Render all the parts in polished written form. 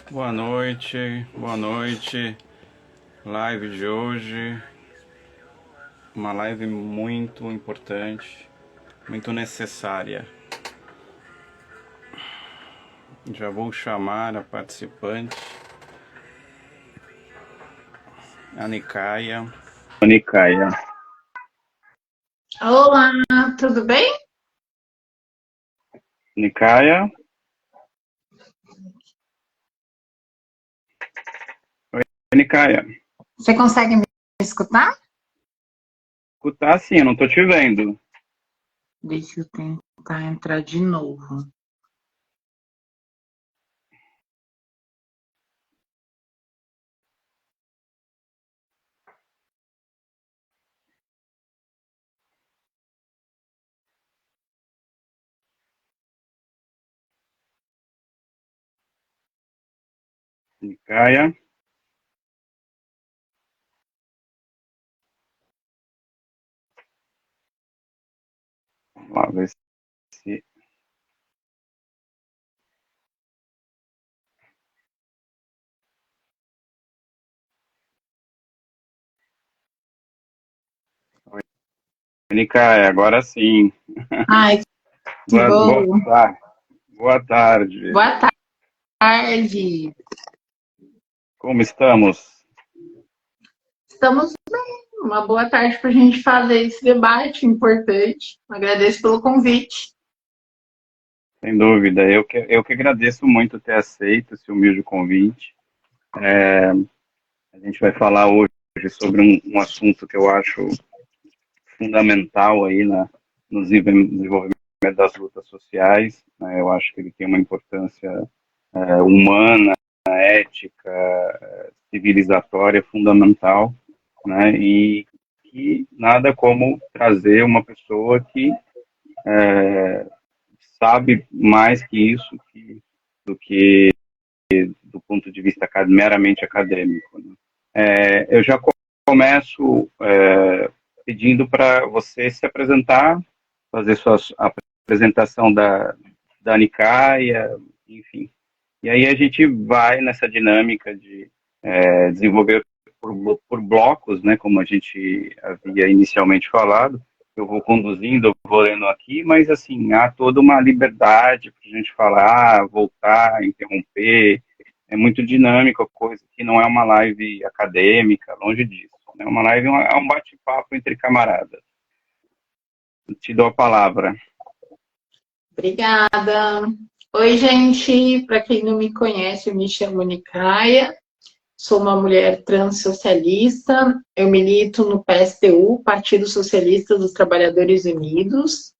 Boa noite, boa noite. Live de hoje, uma live muito importante, muito necessária. Já vou chamar a participante, a Nicaia. Nicaia. Olá, tudo bem? Nicaia. Oi, Nicaia. Você consegue me escutar? Escutar sim, eu não tô te vendo. Deixa eu tentar entrar de novo. Nicaia. Vamos lá ver se... Oi, Nicaia, agora sim. Ai, que Boa bom. tarde. Boa tarde. Boa tarde. Como estamos? Estamos bem. Uma boa tarde para a gente fazer esse debate importante. Agradeço pelo convite. Sem dúvida, eu que agradeço muito ter aceito esse humilde convite. A gente vai falar hoje sobre um assunto que eu acho fundamental aí no desenvolvimento das lutas sociais, né? Eu acho que ele tem uma importância humana, ética, civilizatória fundamental, né? E que nada como trazer uma pessoa que sabe mais que isso, do que do ponto de vista meramente acadêmico, né? Eu já começo pedindo para você se apresentar, fazer sua apresentação da Nicaia, enfim. E aí a gente vai nessa dinâmica de desenvolver por blocos, né, como a gente havia inicialmente falado. Eu vou conduzindo, eu vou lendo aqui, mas assim, há toda uma liberdade para a gente falar, voltar, interromper. É muito dinâmico a coisa, que não é uma live acadêmica, longe disso. É uma live, é um bate-papo entre camaradas. Eu te dou a palavra. Obrigada. Oi, gente. Para quem não me conhece, eu me chamo Nicaia. Sou uma mulher transsocialista. Eu milito no PSTU, Partido Socialista dos Trabalhadores Unidos.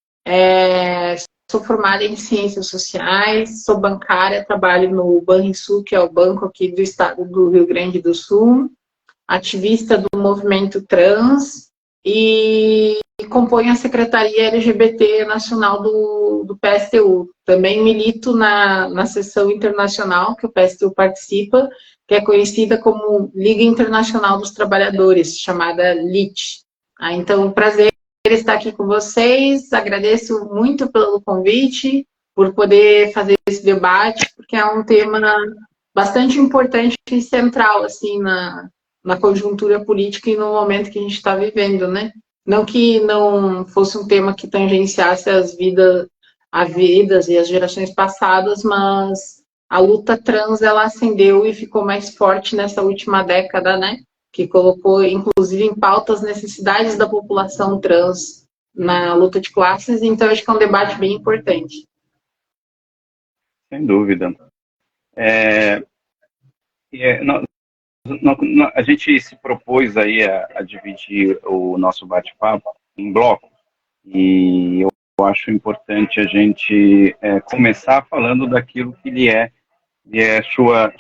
Sou formada em Ciências Sociais, sou bancária, trabalho no Banrisul, que é o banco aqui do estado do Rio Grande do Sul, ativista do movimento trans e compõe a Secretaria LGBT Nacional do PSTU. Também milito na seção internacional que o PSTU participa, que é conhecida como Liga Internacional dos Trabalhadores, chamada LIT. Então, prazer estar aqui com vocês, agradeço muito pelo convite, por poder fazer esse debate, porque é um tema bastante importante e central, assim, na conjuntura política e no momento que a gente está vivendo, né? Não que não fosse um tema que tangenciasse as vidas e as gerações passadas, mas a luta trans, ela acendeu e ficou mais forte nessa última década, né? Que colocou, inclusive, em pauta as necessidades da população trans na luta de classes, então acho que é um debate bem importante. Sem dúvida. É, a gente se propôs aí a dividir o nosso bate-papo em blocos, e eu acho importante a gente começar falando daquilo que lhe é sua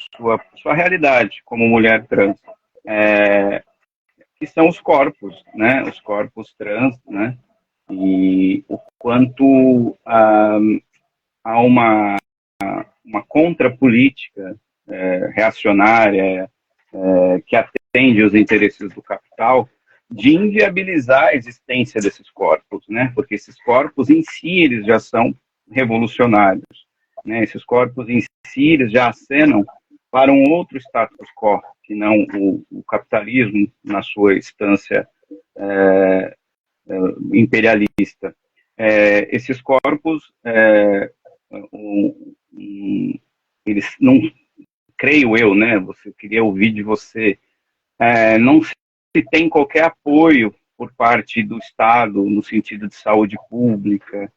realidade como mulher trans, que são os corpos, né? Os corpos trans, né? E o quanto há uma contrapolítica reacionária que atende os interesses do capital, de inviabilizar a existência desses corpos, né? Porque esses corpos em si eles já são revolucionários, né? Esses corpos em si eles já acenam para um outro status quo, que não o capitalismo na sua instância imperialista. Esses corpos, eles não, creio eu, né? Você queria ouvir de você, não se tem qualquer apoio por parte do Estado no sentido de saúde pública,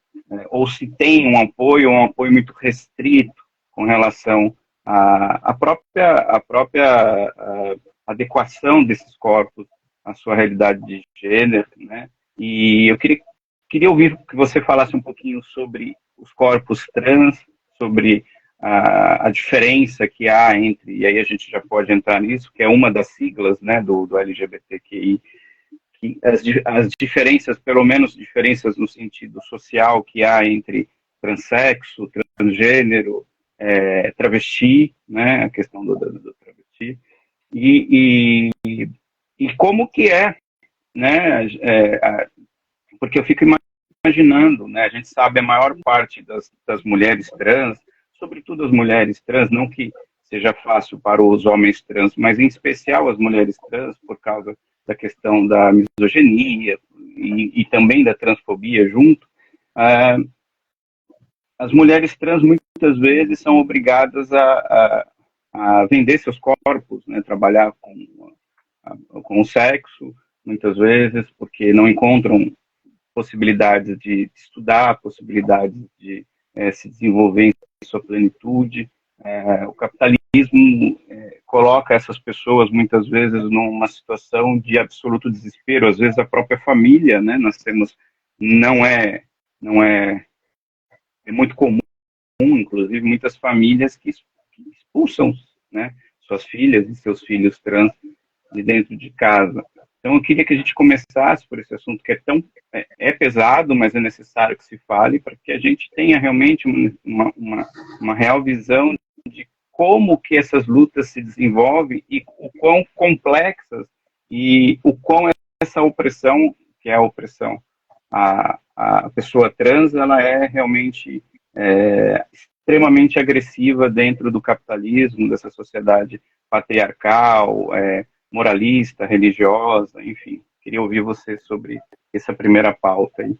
ou se tem um apoio muito restrito com relação à própria adequação desses corpos à sua realidade de gênero, né? E eu queria ouvir que você falasse um pouquinho sobre os corpos trans, sobre a diferença que há entre, e aí a gente já pode entrar nisso, que é uma das siglas, né, do LGBTQI, que as diferenças, pelo menos diferenças no sentido social que há entre transexo, transgênero, travesti, né, a questão do travesti, e como que né, porque eu fico imaginando, né, a gente sabe a maior parte das mulheres trans, sobretudo as mulheres trans, não que seja fácil para os homens trans, mas em especial as mulheres trans, por causa da questão da misoginia e também da transfobia junto, as mulheres trans muitas vezes são obrigadas a vender seus corpos, né, trabalhar com o sexo, muitas vezes, porque não encontram possibilidades de estudar, possibilidades de se desenvolver em sua plenitude. O capitalismo coloca essas pessoas muitas vezes numa situação de absoluto desespero. Às vezes a própria família, né? Nós temos, não é muito comum, inclusive muitas famílias que expulsam, né, suas filhas e seus filhos trans de dentro de casa. Então eu queria que a gente começasse por esse assunto que é pesado, mas é necessário que se fale para que a gente tenha realmente uma real visão de como que essas lutas se desenvolvem e o quão complexas e o quão essa opressão, que é a opressão a pessoa trans, ela é realmente extremamente agressiva dentro do capitalismo, dessa sociedade patriarcal, moralista, religiosa, enfim. Queria ouvir você sobre essa primeira pauta aí.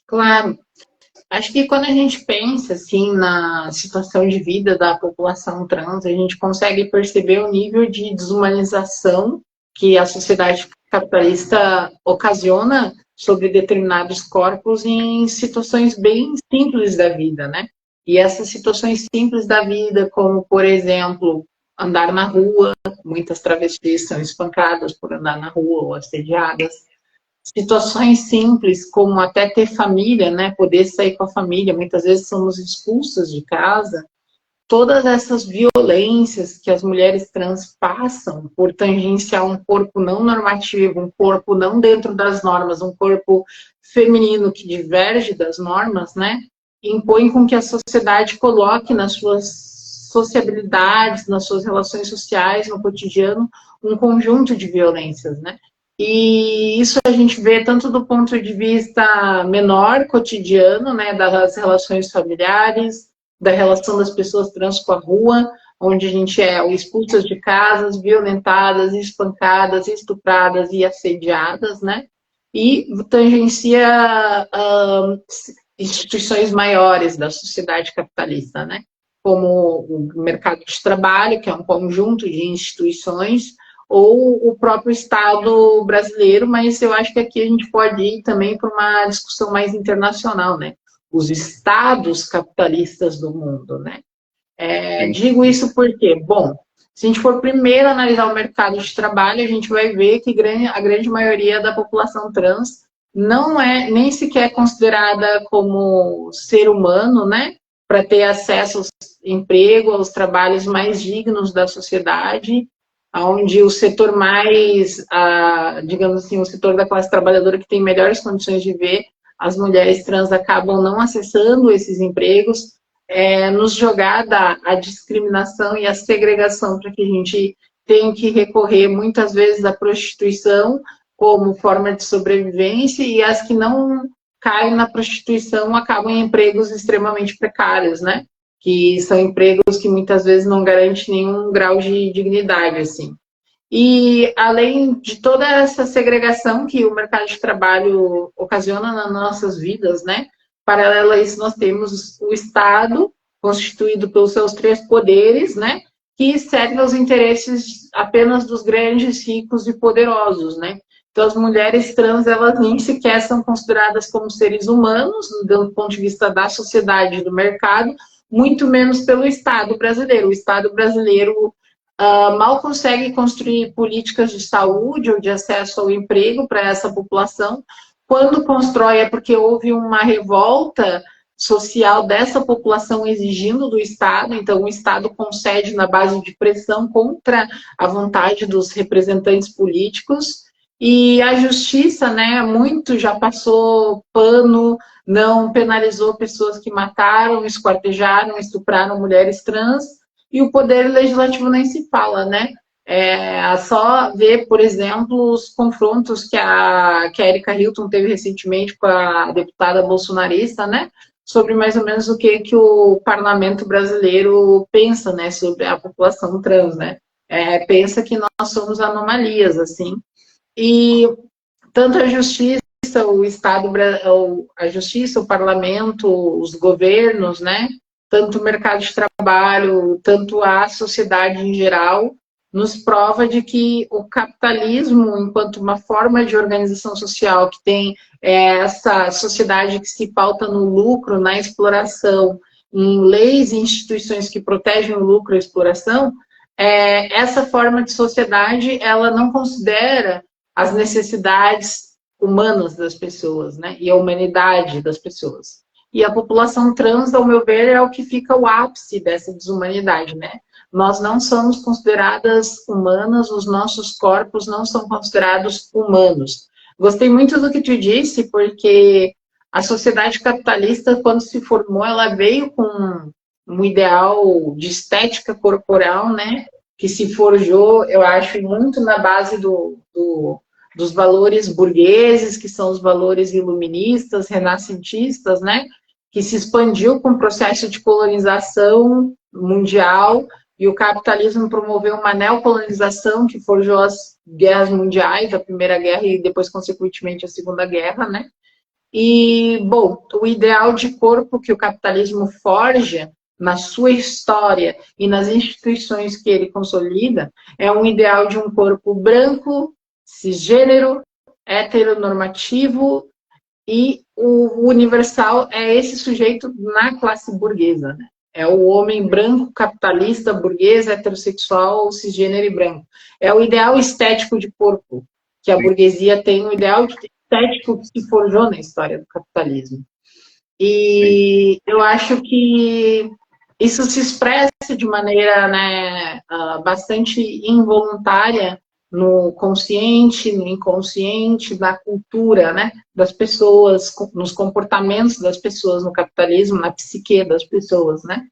Claro. Acho que quando a gente pensa assim na situação de vida da população trans, a gente consegue perceber o nível de desumanização que a sociedade capitalista ocasiona sobre determinados corpos em situações bem simples da vida, né? E essas situações simples da vida, como, por exemplo, andar na rua, muitas travestis são espancadas por andar na rua ou assediadas. Situações simples, como até ter família, né? Poder sair com a família, muitas vezes somos expulsas de casa. Todas essas violências que as mulheres trans passam por tangenciar um corpo não normativo, um corpo não dentro das normas, um corpo feminino que diverge das normas, né? Impõe com que a sociedade coloque nas suas sociabilidades, nas suas relações sociais, no cotidiano, um conjunto de violências, né? E isso a gente vê tanto do ponto de vista menor, cotidiano, né, das relações familiares, da relação das pessoas trans com a rua, onde a gente é expulsas de casas, violentadas, espancadas, estupradas e assediadas, né? E tangencia instituições maiores da sociedade capitalista, né? Como o mercado de trabalho, que é um conjunto de instituições, ou o próprio Estado brasileiro, mas eu acho que aqui a gente pode ir também para uma discussão mais internacional, né? Os estados capitalistas do mundo, né? Digo isso porque, bom, se a gente for primeiro analisar o mercado de trabalho, a gente vai ver que a grande maioria da população trans não é nem sequer considerada como ser humano, né? Para ter acesso ao emprego, aos trabalhos mais dignos da sociedade, onde o setor mais, digamos assim, o setor da classe trabalhadora que tem melhores condições de viver, as mulheres trans acabam não acessando esses empregos, nos jogada a discriminação e a segregação para que a gente tenha que recorrer muitas vezes à prostituição como forma de sobrevivência, e as que não caem na prostituição acabam em empregos extremamente precários, né? que são empregos que muitas vezes não garantem nenhum grau de dignidade, assim. E além de toda essa segregação que o mercado de trabalho ocasiona nas nossas vidas, né? Paralelo a isso, nós temos o Estado, constituído pelos seus três poderes, né? Que serve aos interesses apenas dos grandes, ricos e poderosos, né? Então, as mulheres trans, elas nem sequer são consideradas como seres humanos, do ponto de vista da sociedade e do mercado, muito menos pelo Estado brasileiro. O Estado brasileiro mal consegue construir políticas de saúde ou de acesso ao emprego para essa população. Quando constrói é porque houve uma revolta social dessa população exigindo do Estado, então o Estado concede na base de pressão contra a vontade dos representantes políticos, e a justiça, né, muito já passou pano, não penalizou pessoas que mataram, esquartejaram, estupraram mulheres trans, e o poder legislativo nem se fala, né? Só ver, por exemplo, os confrontos que a Erika Hilton teve recentemente com a deputada bolsonarista, né? Sobre mais ou menos o que o parlamento brasileiro pensa, né? Sobre a população trans, né? Pensa que nós somos anomalias, assim. E tanto a justiça, o Estado, a justiça, o parlamento, os governos, né? Tanto o mercado de trabalho, tanto a sociedade em geral, nos prova de que o capitalismo, enquanto uma forma de organização social que tem essa sociedade que se pauta no lucro, na exploração, em leis e instituições que protegem o lucro e a exploração, essa forma de sociedade, ela não considera as necessidades humanas das pessoas, né? E a humanidade das pessoas. E a população trans, ao meu ver, é o que fica o ápice dessa desumanidade, né? Nós não somos consideradas humanas, os nossos corpos não são considerados humanos. Gostei muito do que tu disse, porque a sociedade capitalista, quando se formou, ela veio com um ideal de estética corporal, né? Que se forjou, eu acho, muito na base dos valores burgueses, que são os valores iluministas, renascentistas, né? Que se expandiu com o processo de colonização mundial, e o capitalismo promoveu uma neocolonização que forjou as guerras mundiais, a Primeira Guerra e depois, consequentemente, a Segunda Guerra, né? E, bom, o ideal de corpo que o capitalismo forja na sua história e nas instituições que ele consolida é um ideal de um corpo branco, cisgênero, heteronormativo, e o universal é esse sujeito na classe burguesa, né? É o homem branco, capitalista, burguês, heterossexual, cisgênero e branco. É o ideal estético de corpo que a burguesia tem, o ideal estético que se forjou na história do capitalismo. E eu acho que isso se expressa de maneira, né, bastante involuntária no consciente, no inconsciente, na cultura, né, das pessoas, nos comportamentos das pessoas no capitalismo, na psique das pessoas, né.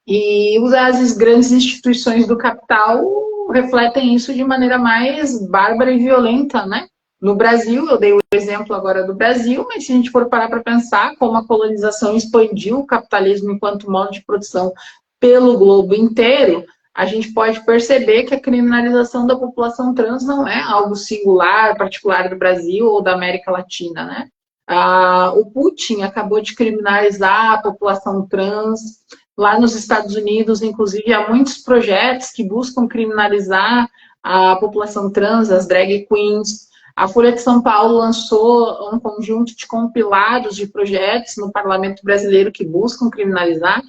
E as grandes instituições do capital refletem isso de maneira mais bárbara e violenta, né? No Brasil, eu dei o exemplo agora do Brasil, mas se a gente for parar para pensar como a colonização expandiu o capitalismo enquanto modo de produção pelo globo inteiro, a gente pode perceber que a criminalização da população trans não é algo singular, particular do Brasil ou da América Latina, né? O Putin acabou de criminalizar a população trans. Lá nos Estados Unidos, inclusive, há muitos projetos que buscam criminalizar a população trans, as drag queens. A Folha de São Paulo lançou um conjunto de compilados de projetos no Parlamento Brasileiro que buscam criminalizar.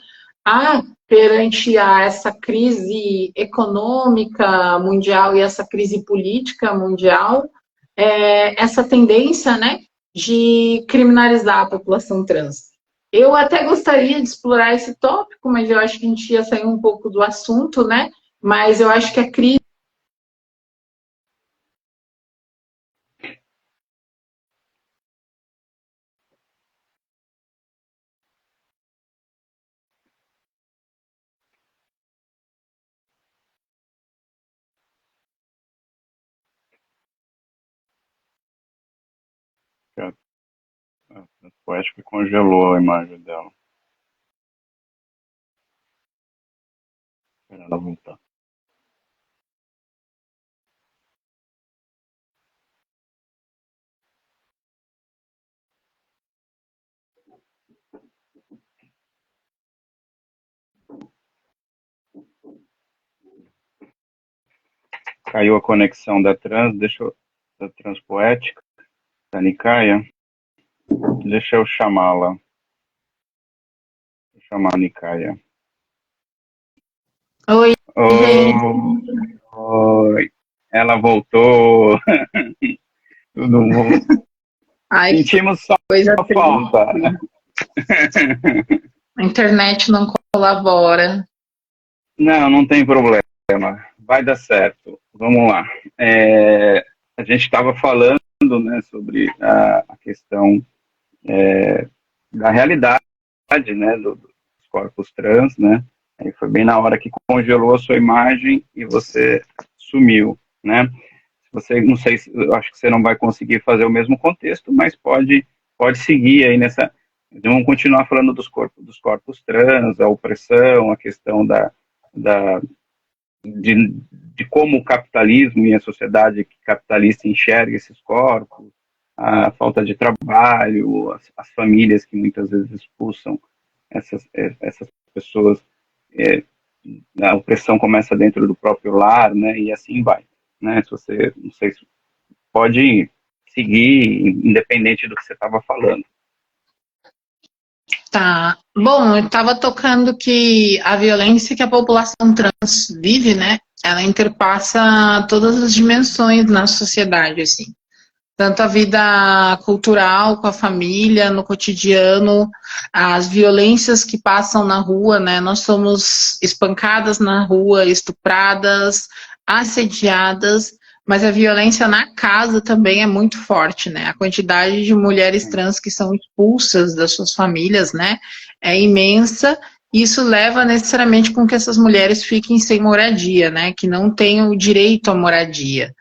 Perante essa crise econômica mundial e essa crise política mundial, essa tendência, né, de criminalizar a população trans. Eu até gostaria de explorar esse tópico, mas eu acho que a gente ia sair um pouco do assunto, né? Mas eu acho que a crise. Eu acho que congelou a imagem dela. Espera ela voltar. Caiu a conexão da da Transpoética, da Nicaia. Deixa eu chamá-la. Vou chamar a Nicaia. Oi, gente. Oi. Ela voltou. Tudo bom? Ai, que Sentimos só coisa falta. A internet não colabora. Não tem problema. Vai dar certo. Vamos lá. A gente estava falando, né, sobre a questão da realidade, né, dos corpos trans, né? Aí foi bem na hora que congelou a sua imagem e você sumiu, né? Você, não sei, eu acho que você não vai conseguir fazer o mesmo contexto, mas pode seguir aí nessa. Vamos continuar falando dos corpos trans, a opressão, a questão da de como o capitalismo e a sociedade capitalista enxerga esses corpos, a falta de trabalho, as famílias que muitas vezes expulsam essas pessoas, a opressão começa dentro do próprio lar, né, e assim vai, né, se você, não sei se pode seguir, independente do que você estava falando. Tá. Bom, eu estava tocando que a violência que a população trans vive, né? Ela interpassa todas as dimensões na sociedade, assim. Tanto a vida cultural, com a família, no cotidiano, as violências que passam na rua, né? Nós somos espancadas na rua, estupradas, assediadas, mas a violência na casa também é muito forte, né? A quantidade de mulheres trans que são expulsas das suas famílias, né, é imensa. Isso leva necessariamente com que essas mulheres fiquem sem moradia, né? Que não tenham o direito à moradia.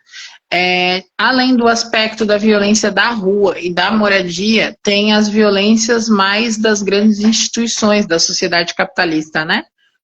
Além do aspecto da violência da rua e da moradia, tem as violências mais das grandes instituições da sociedade capitalista, né?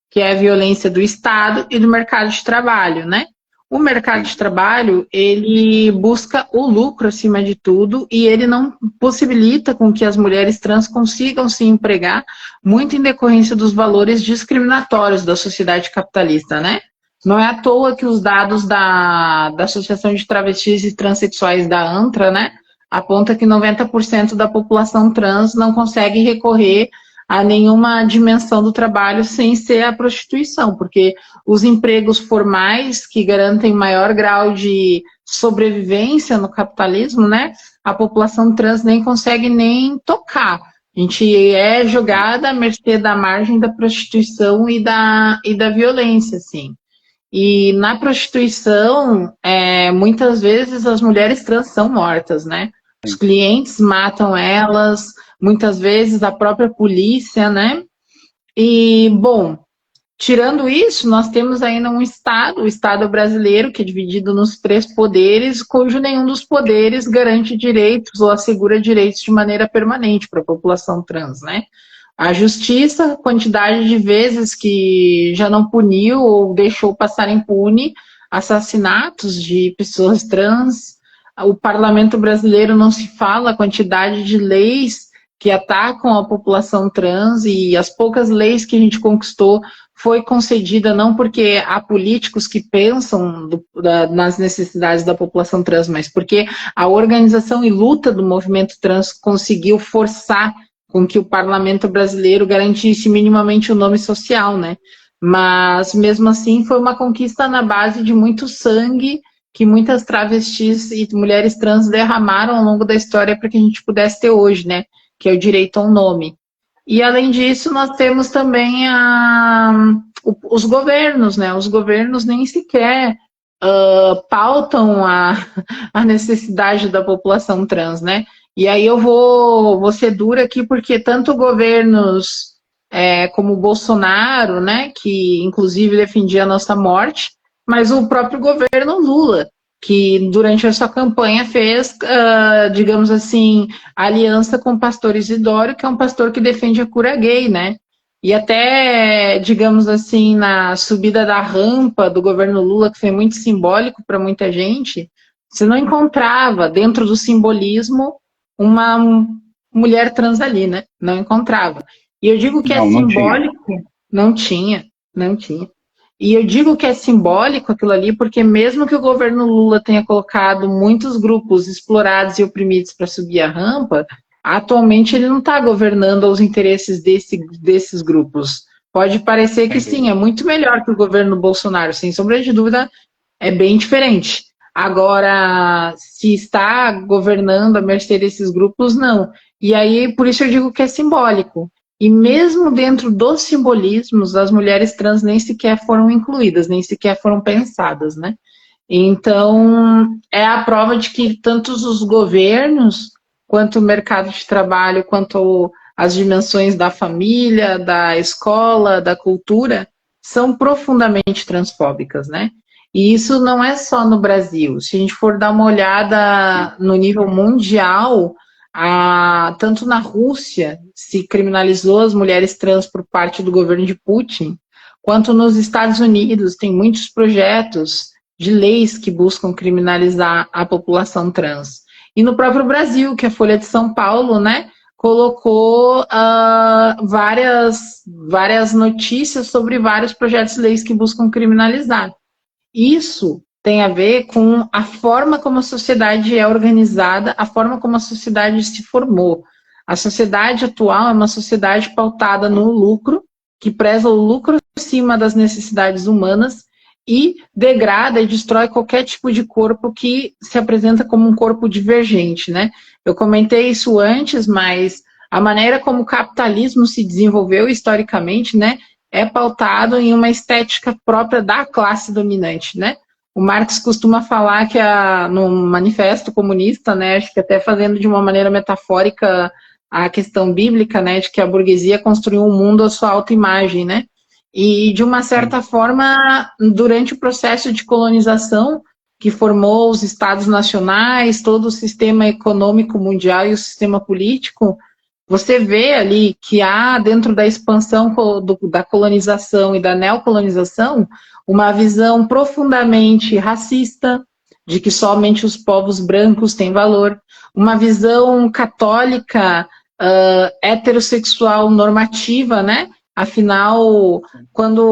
Que é a violência do Estado e do mercado de trabalho, né? O mercado de trabalho, ele busca o lucro acima de tudo e ele não possibilita com que as mulheres trans consigam se empregar, muito em decorrência dos valores discriminatórios da sociedade capitalista, né? Não é à toa que os dados da Associação de Travestis e Transsexuais da ANTRA, né, aponta que 90% da população trans não consegue recorrer a nenhuma dimensão do trabalho sem ser a prostituição, porque os empregos formais que garantem maior grau de sobrevivência no capitalismo, né, a população trans nem consegue nem tocar. A gente é jogada à mercê da margem da prostituição e da violência, assim. E na prostituição, muitas vezes as mulheres trans são mortas, né? Os clientes matam elas, muitas vezes a própria polícia, né? E, bom, tirando isso, nós temos ainda um Estado, o Estado brasileiro, que é dividido nos 3 poderes, cujo nenhum dos poderes garante direitos ou assegura direitos de maneira permanente para a população trans, né? A justiça, a quantidade de vezes que já não puniu ou deixou passar impune assassinatos de pessoas trans. O parlamento brasileiro não se fala a quantidade de leis que atacam a população trans e as poucas leis que a gente conquistou foi concedida não porque há políticos que pensam nas necessidades da população trans, mas porque a organização e luta do movimento trans conseguiu forçar com que o parlamento brasileiro garantisse minimamente o nome social, né? Mas, mesmo assim, foi uma conquista na base de muito sangue que muitas travestis e mulheres trans derramaram ao longo da história para que a gente pudesse ter hoje, né? Que é o direito ao nome. E, além disso, nós temos também os governos, né? Os governos nem sequer pautam a necessidade da população trans, né? E aí eu vou ser dura aqui, porque tanto governos como o Bolsonaro, né, que inclusive defendia a nossa morte, mas o próprio governo Lula, que durante a sua campanha fez, digamos assim, aliança com o pastor Isidório, que é um pastor que defende a cura gay, né? E até, digamos assim, na subida da rampa do governo Lula, que foi muito simbólico para muita gente, você não encontrava, dentro do simbolismo, uma mulher trans ali, né? Não encontrava. E eu digo que é Não, não tinha. simbólico, não tinha, não tinha. E eu digo que é simbólico aquilo ali, porque mesmo que o governo Lula tenha colocado muitos grupos explorados e oprimidos para subir a rampa, atualmente ele não está governando os interesses desses grupos. Pode parecer que Sem sim, dúvida. é muito melhor que o governo Bolsonaro, sem sombra de dúvida, é bem diferente. Agora, se está governando a mercê desses grupos, não. E aí, por isso eu digo que é simbólico. E mesmo dentro dos simbolismos, as mulheres trans nem sequer foram incluídas, nem sequer foram pensadas, né? Então, é a prova de que tantos os governos, quanto o mercado de trabalho, quanto as dimensões da família, da escola, da cultura, são profundamente transfóbicas, né? E isso não é só no Brasil. Se a gente for dar uma olhada no nível mundial, tanto na Rússia se criminalizou as mulheres trans por parte do governo de Putin, quanto nos Estados Unidos tem muitos projetos de leis que buscam criminalizar a população trans. E no próprio Brasil, que a Folha de São Paulo, né, colocou várias notícias sobre vários projetos de leis que buscam criminalizar. Isso tem a ver com a forma como a sociedade é organizada, a forma como a sociedade se formou. A sociedade atual é uma sociedade pautada no lucro, que preza o lucro acima das necessidades humanas e degrada e destrói qualquer tipo de corpo que se apresenta como um corpo divergente, né? Eu comentei isso antes, mas a maneira como o capitalismo se desenvolveu historicamente, né, é pautado em uma estética própria da classe dominante, né? O Marx costuma falar que no Manifesto Comunista, né, acho que até fazendo de uma maneira metafórica a questão bíblica, né, de que a burguesia construiu um mundo à sua autoimagem, né? E, de uma Sim. certa forma, durante o processo de colonização, que formou os estados nacionais, todo o sistema econômico mundial e o sistema político, você vê ali que há, dentro da expansão da colonização e da neocolonização, uma visão profundamente racista, de que somente os povos brancos têm valor, uma visão católica, heterossexual normativa, né? Afinal, quando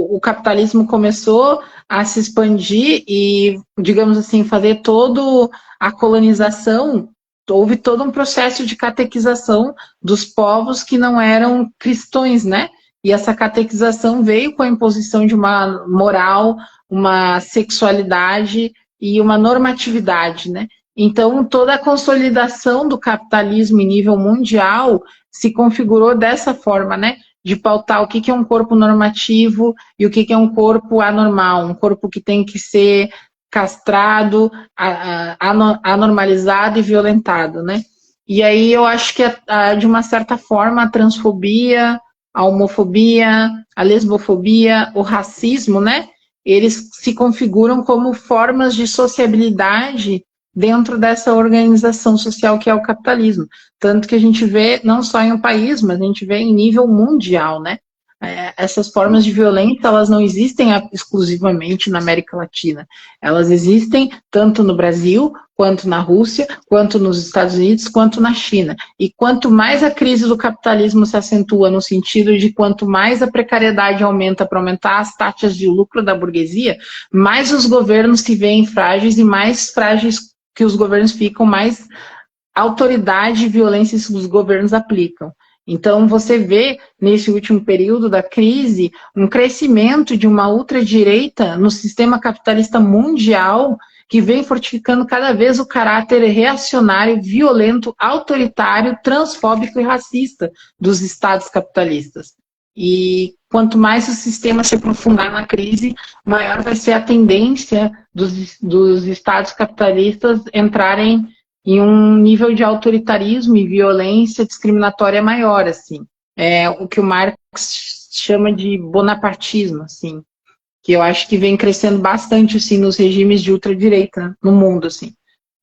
o capitalismo começou a se expandir e, digamos assim, fazer toda a colonização, houve todo um processo de catequização dos povos que não eram cristãos, né? E essa catequização veio com a imposição de uma moral, uma sexualidade e uma normatividade, né? Então, toda a consolidação do capitalismo em nível mundial se configurou dessa forma, né? De pautar o que é um corpo normativo e o que é um corpo anormal, um corpo que tem que ser castrado, anormalizado e violentado, né? E aí eu acho que, de uma certa forma, a transfobia, a homofobia, a lesbofobia, o racismo, né? Eles se configuram como formas de sociabilidade dentro dessa organização social que é o capitalismo. Tanto que a gente vê, não só em um país, mas a gente vê em nível mundial, né? Essas formas de violência, elas não existem exclusivamente na América Latina. Elas existem tanto no Brasil, quanto na Rússia, quanto nos Estados Unidos, quanto na China. E quanto mais a crise do capitalismo se acentua no sentido de quanto mais a precariedade aumenta para aumentar as taxas de lucro da burguesia, mais os governos se veem frágeis e mais frágeis que os governos ficam, mais autoridade e violência os governos aplicam. Então, você vê, nesse último período da crise, um crescimento de uma ultradireita no sistema capitalista mundial que vem fortificando cada vez o caráter reacionário, violento, autoritário, transfóbico e racista dos estados capitalistas. E quanto mais o sistema se aprofundar na crise, maior vai ser a tendência dos estados capitalistas entrarem em um nível de autoritarismo e violência discriminatória maior, assim. É o que o Marx chama de bonapartismo, assim, que eu acho que vem crescendo bastante, assim, nos regimes de ultradireita no mundo, assim.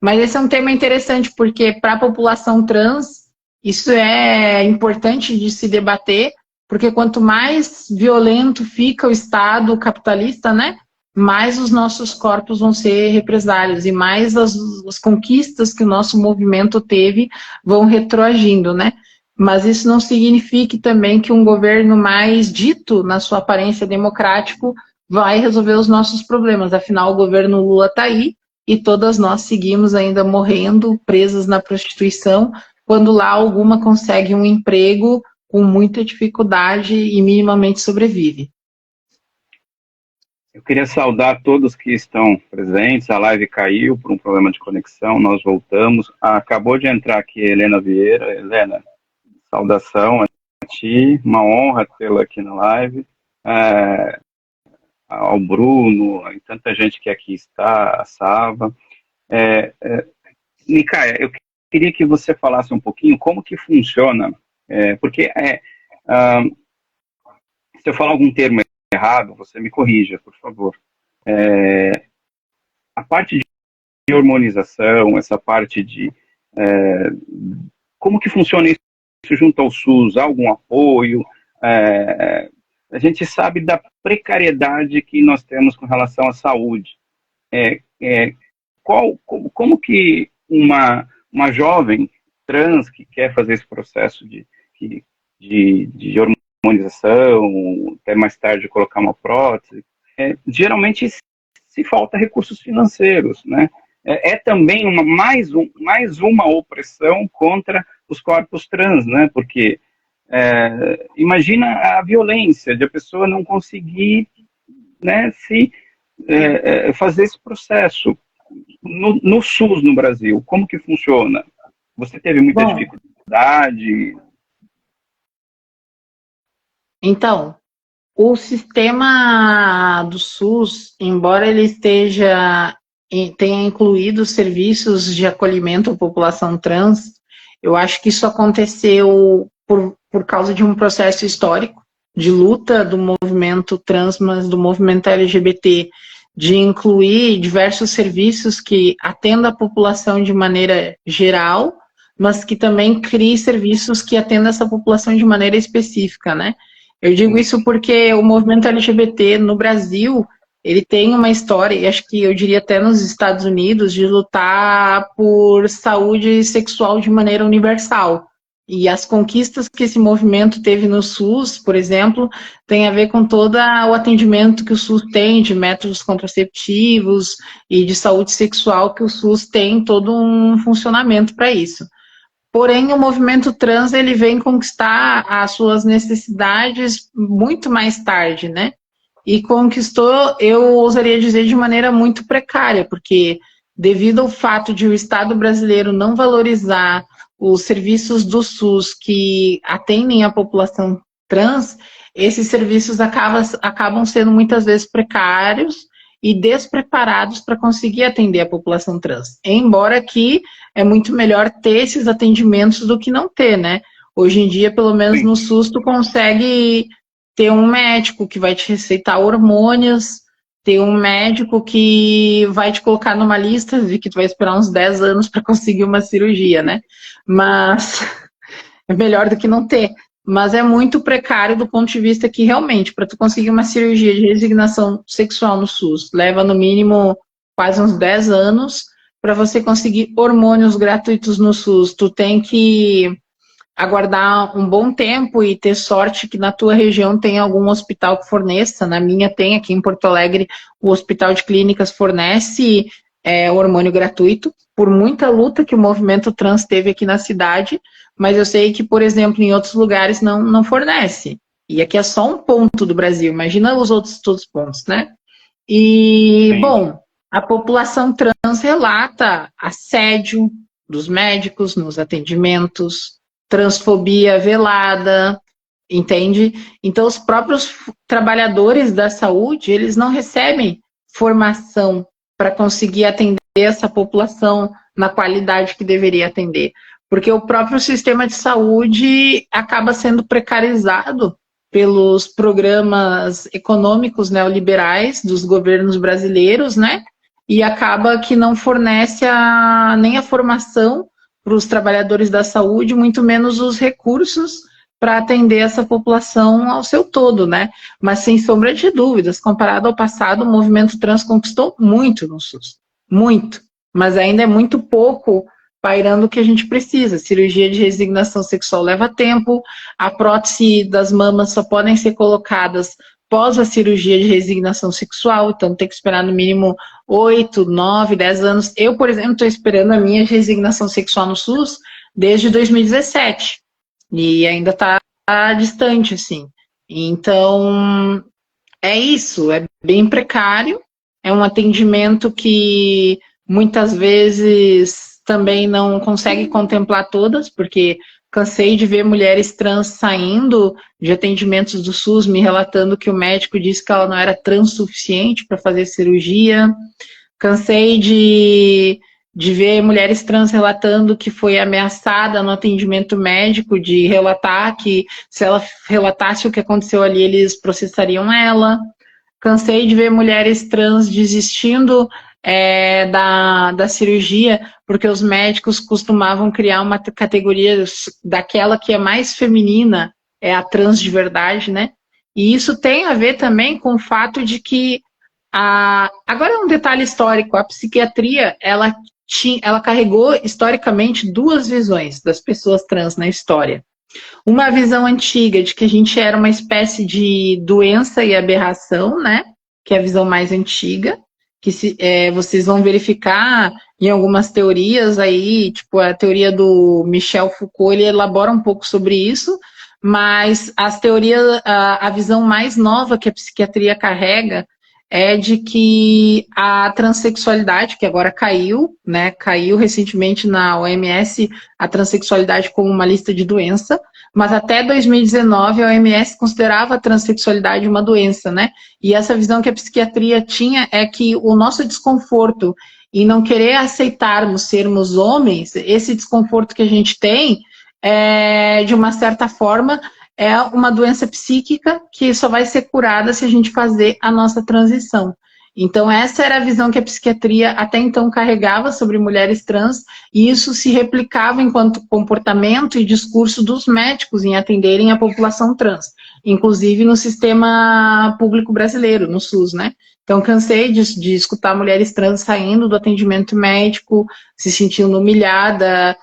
Mas esse é um tema interessante, porque para a população trans, isso é importante de se debater, porque quanto mais violento fica o Estado capitalista, né, mais os nossos corpos vão ser represálios e mais as conquistas que o nosso movimento teve vão retroagindo, né? Mas isso não significa também que um governo mais dito, na sua aparência democrático, vai resolver os nossos problemas. Afinal, o governo Lula está aí e todas nós seguimos ainda morrendo, presas na prostituição, quando lá alguma consegue um emprego com muita dificuldade e minimamente sobrevive. Eu queria saudar todos que estão presentes. A live caiu por um problema de conexão, nós voltamos. Acabou de entrar aqui a Helena Vieira. Helena, saudação a ti, uma honra tê-la aqui na live. Ao Bruno, e tanta gente que aqui está, a Sava. Micaia, eu queria que você falasse um pouquinho como que funciona, porque se eu falar algum termo errado, você me corrija, por favor. A parte de hormonização, essa parte de como que funciona isso junto ao SUS? Há algum apoio? A gente sabe da precariedade que nós temos com relação à saúde. Como que uma jovem trans que quer fazer esse processo de hormonização, até mais tarde colocar uma prótese, geralmente se falta recursos financeiros, né? Também mais uma opressão contra os corpos trans, né? Porque imagina a violência de a pessoa não conseguir, né, fazer esse processo. No SUS no Brasil, como que funciona? Você teve muita dificuldade? Então, o sistema do SUS, embora ele tenha incluído serviços de acolhimento à população trans, eu acho que isso aconteceu por causa de um processo histórico de luta do movimento trans, mas do movimento LGBT, de incluir diversos serviços que atendam a população de maneira geral, mas que também crie serviços que atendam essa população de maneira específica, né? Eu digo isso porque o movimento LGBT no Brasil, ele tem uma história, e acho que eu diria até nos Estados Unidos, de lutar por saúde sexual de maneira universal. E as conquistas que esse movimento teve no SUS, por exemplo, tem a ver com todo o atendimento que o SUS tem de métodos contraceptivos e de saúde sexual, que o SUS tem todo um funcionamento para isso. Porém, o movimento trans, ele vem conquistar as suas necessidades muito mais tarde, né? E conquistou, eu ousaria dizer, de maneira muito precária, porque devido ao fato de o Estado brasileiro não valorizar os serviços do SUS que atendem a população trans, esses serviços acabam sendo muitas vezes precários e despreparados para conseguir atender a população trans. Embora que é muito melhor ter esses atendimentos do que não ter, né? Hoje em dia, pelo menos no SUS, tu consegue ter um médico que vai te receitar hormônios, ter um médico que vai te colocar numa lista de que tu vai esperar uns 10 anos para conseguir uma cirurgia, né? Mas é melhor do que não ter. Mas é muito precário do ponto de vista que, realmente, para tu conseguir uma cirurgia de resignação sexual no SUS, leva no mínimo quase uns 10 anos. Para você conseguir hormônios gratuitos no SUS, tu tem que aguardar um bom tempo e ter sorte que na tua região tem algum hospital que forneça. Na minha tem, aqui em Porto Alegre, o Hospital de Clínicas fornece hormônio gratuito, por muita luta que o movimento trans teve aqui na cidade, mas eu sei que, por exemplo, em outros lugares não fornece. E aqui é só um ponto do Brasil, imagina os outros todos os pontos, né? E, sim, bom, a população trans relata assédio dos médicos nos atendimentos, transfobia velada, entende? Então, os próprios trabalhadores da saúde, eles não recebem formação para conseguir atender essa população na qualidade que deveria atender. Porque o próprio sistema de saúde acaba sendo precarizado pelos programas econômicos neoliberais dos governos brasileiros, né? E acaba que não fornece nem a formação para os trabalhadores da saúde, muito menos os recursos para atender essa população ao seu todo, né? Mas sem sombra de dúvidas, comparado ao passado, o movimento trans conquistou muito no SUS, muito, mas ainda é muito pouco pairando o que a gente precisa. Cirurgia de resignação sexual leva tempo, a prótese das mamas só podem ser colocadas pós a cirurgia de resignação sexual, então tem que esperar no mínimo 8, 9, 10 anos. Eu, por exemplo, estou esperando a minha resignação sexual no SUS desde 2017, e ainda está distante, assim. Então, é isso, é bem precário, é um atendimento que muitas vezes também não consegue contemplar todas, porque cansei de ver mulheres trans saindo de atendimentos do SUS me relatando que o médico disse que ela não era trans suficiente para fazer cirurgia. Cansei de ver mulheres trans relatando que foi ameaçada no atendimento médico, de relatar que se ela relatasse o que aconteceu ali, eles processariam ela. Cansei de ver mulheres trans desistindo da cirurgia, porque os médicos costumavam criar uma categoria daquela que é mais feminina, é a trans de verdade, né? E isso tem a ver também com o fato de que agora um detalhe histórico, a psiquiatria, ela carregou historicamente duas visões das pessoas trans na história. Uma visão antiga de que a gente era uma espécie de doença e aberração, né? Que é a visão mais antiga, que vocês vão verificar em algumas teorias aí, tipo a teoria do Michel Foucault, ele elabora um pouco sobre isso, mas as teorias, a visão mais nova que a psiquiatria carrega é de que a transexualidade, que agora caiu, né, caiu recentemente na OMS, a transexualidade como uma lista de doença, mas até 2019 a OMS considerava a transexualidade uma doença, né? E essa visão que a psiquiatria tinha é que o nosso desconforto em não querer aceitarmos sermos homens, esse desconforto que a gente tem, de uma certa forma, é uma doença psíquica que só vai ser curada se a gente fazer a nossa transição. Então, essa era a visão que a psiquiatria até então carregava sobre mulheres trans, e isso se replicava enquanto comportamento e discurso dos médicos em atenderem a população trans, inclusive no sistema público brasileiro, no SUS, né? Então, cansei de escutar mulheres trans saindo do atendimento médico, se sentindo humilhada,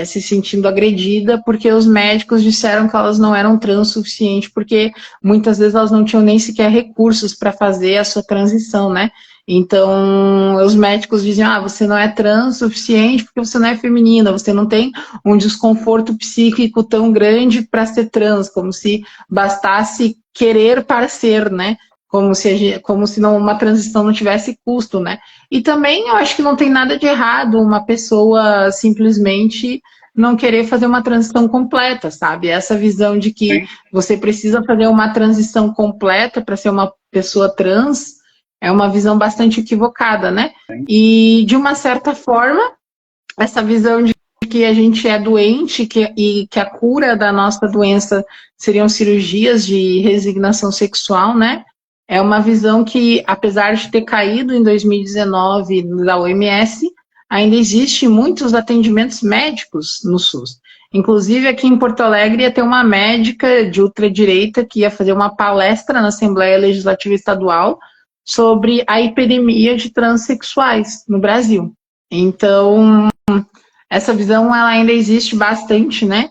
se sentindo agredida, porque os médicos disseram que elas não eram trans o suficiente, porque muitas vezes elas não tinham nem sequer recursos para fazer a sua transição, né? Então, os médicos diziam, você não é trans o suficiente porque você não é feminina, você não tem um desconforto psíquico tão grande para ser trans, como se bastasse querer para ser, né? Como se uma transição não tivesse custo, né? E também eu acho que não tem nada de errado uma pessoa simplesmente não querer fazer uma transição completa, sabe? Essa visão de que Sim. você precisa fazer uma transição completa para ser uma pessoa trans é uma visão bastante equivocada, né? Sim. E, de uma certa forma, essa visão de que a gente é doente e que a cura da nossa doença seriam cirurgias de resignação sexual, né? É uma visão que, apesar de ter caído em 2019 da OMS, ainda existe muitos atendimentos médicos no SUS. Inclusive, aqui em Porto Alegre ia ter uma médica de ultradireita que ia fazer uma palestra na Assembleia Legislativa Estadual sobre a epidemia de transexuais no Brasil. Então, essa visão ela ainda existe bastante, né?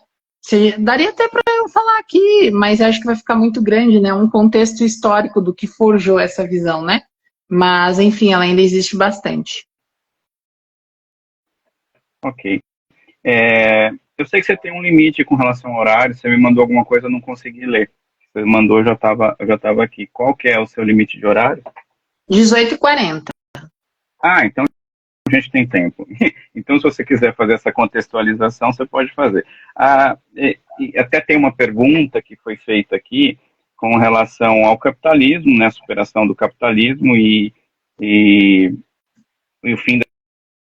Daria até para eu falar aqui, mas acho que vai ficar muito grande, né? Um contexto histórico do que forjou essa visão, né? Mas, enfim, ela ainda existe bastante. Ok. Eu sei que você tem um limite com relação ao horário, você me mandou alguma coisa, eu não consegui ler. Você mandou, eu já estava aqui. Qual que é o seu limite de horário? 18h40. Então a gente tem tempo. Então, se você quiser fazer essa contextualização, você pode fazer. E até tem uma pergunta que foi feita aqui com relação ao capitalismo, né, a superação do capitalismo e o fim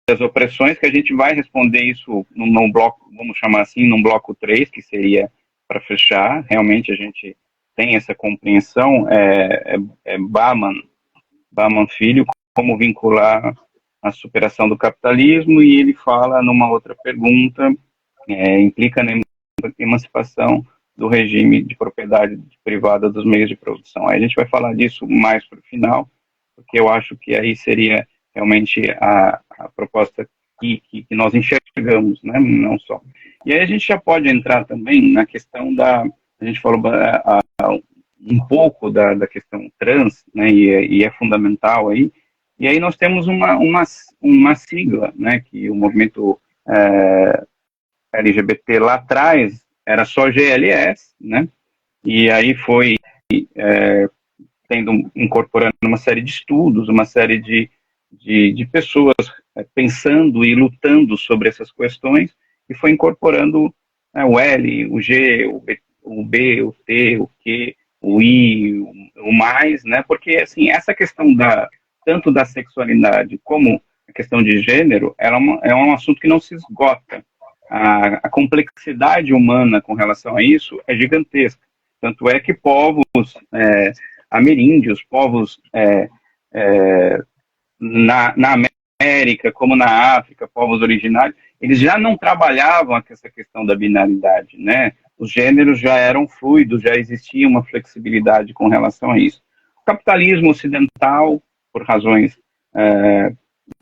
das opressões, que a gente vai responder isso num bloco, vamos chamar assim, num bloco 3, que seria para fechar. Realmente a gente tem essa compreensão, Bahman Filho, como vincular a superação do capitalismo, e ele fala numa outra pergunta, implica na emancipação do regime de propriedade privada dos meios de produção. Aí a gente vai falar disso mais para o final, porque eu acho que aí seria realmente a proposta que nós enxergamos, né, não só. E aí a gente já pode entrar também na questão a gente falou um pouco da questão trans, né, e é fundamental aí, e aí nós temos uma sigla, né, que o movimento LGBT lá atrás era só GLS, né, e aí foi incorporando uma série de estudos, uma série de pessoas pensando e lutando sobre essas questões, e foi incorporando o L, o G, o B, o T, o Q, o I, o mais, né? Porque assim, essa questão tanto da sexualidade como a questão de gênero, é um assunto que não se esgota. A complexidade humana com relação a isso é gigantesca. Tanto é que povos ameríndios, povos na América, como na África, povos originários, eles já não trabalhavam essa questão da binaridade, né? Os gêneros já eram fluidos, já existia uma flexibilidade com relação a isso. O capitalismo ocidental, por razões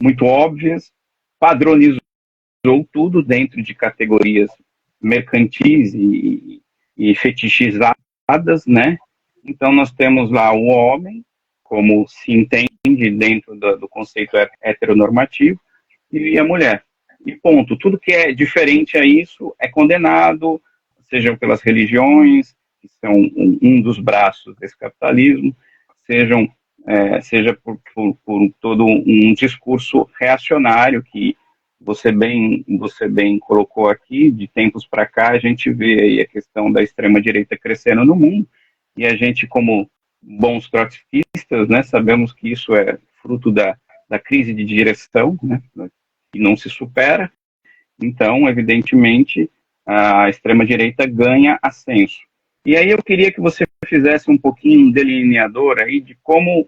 muito óbvias, padronizou tudo dentro de categorias mercantis e fetichizadas, né? Então nós temos lá o homem, como se entende dentro do conceito heteronormativo, e a mulher. E ponto. Tudo que é diferente a isso é condenado, seja pelas religiões, que são um dos braços desse capitalismo, seja por todo um discurso reacionário que você bem colocou aqui. De tempos para cá, a gente vê aí a questão da extrema-direita crescendo no mundo, e a gente, como bons trotskistas, né, sabemos que isso é fruto da crise de direção, né, que não se supera. Então, evidentemente, a extrema-direita ganha ascenso. E aí eu queria que você fizesse um pouquinho um delineador aí de como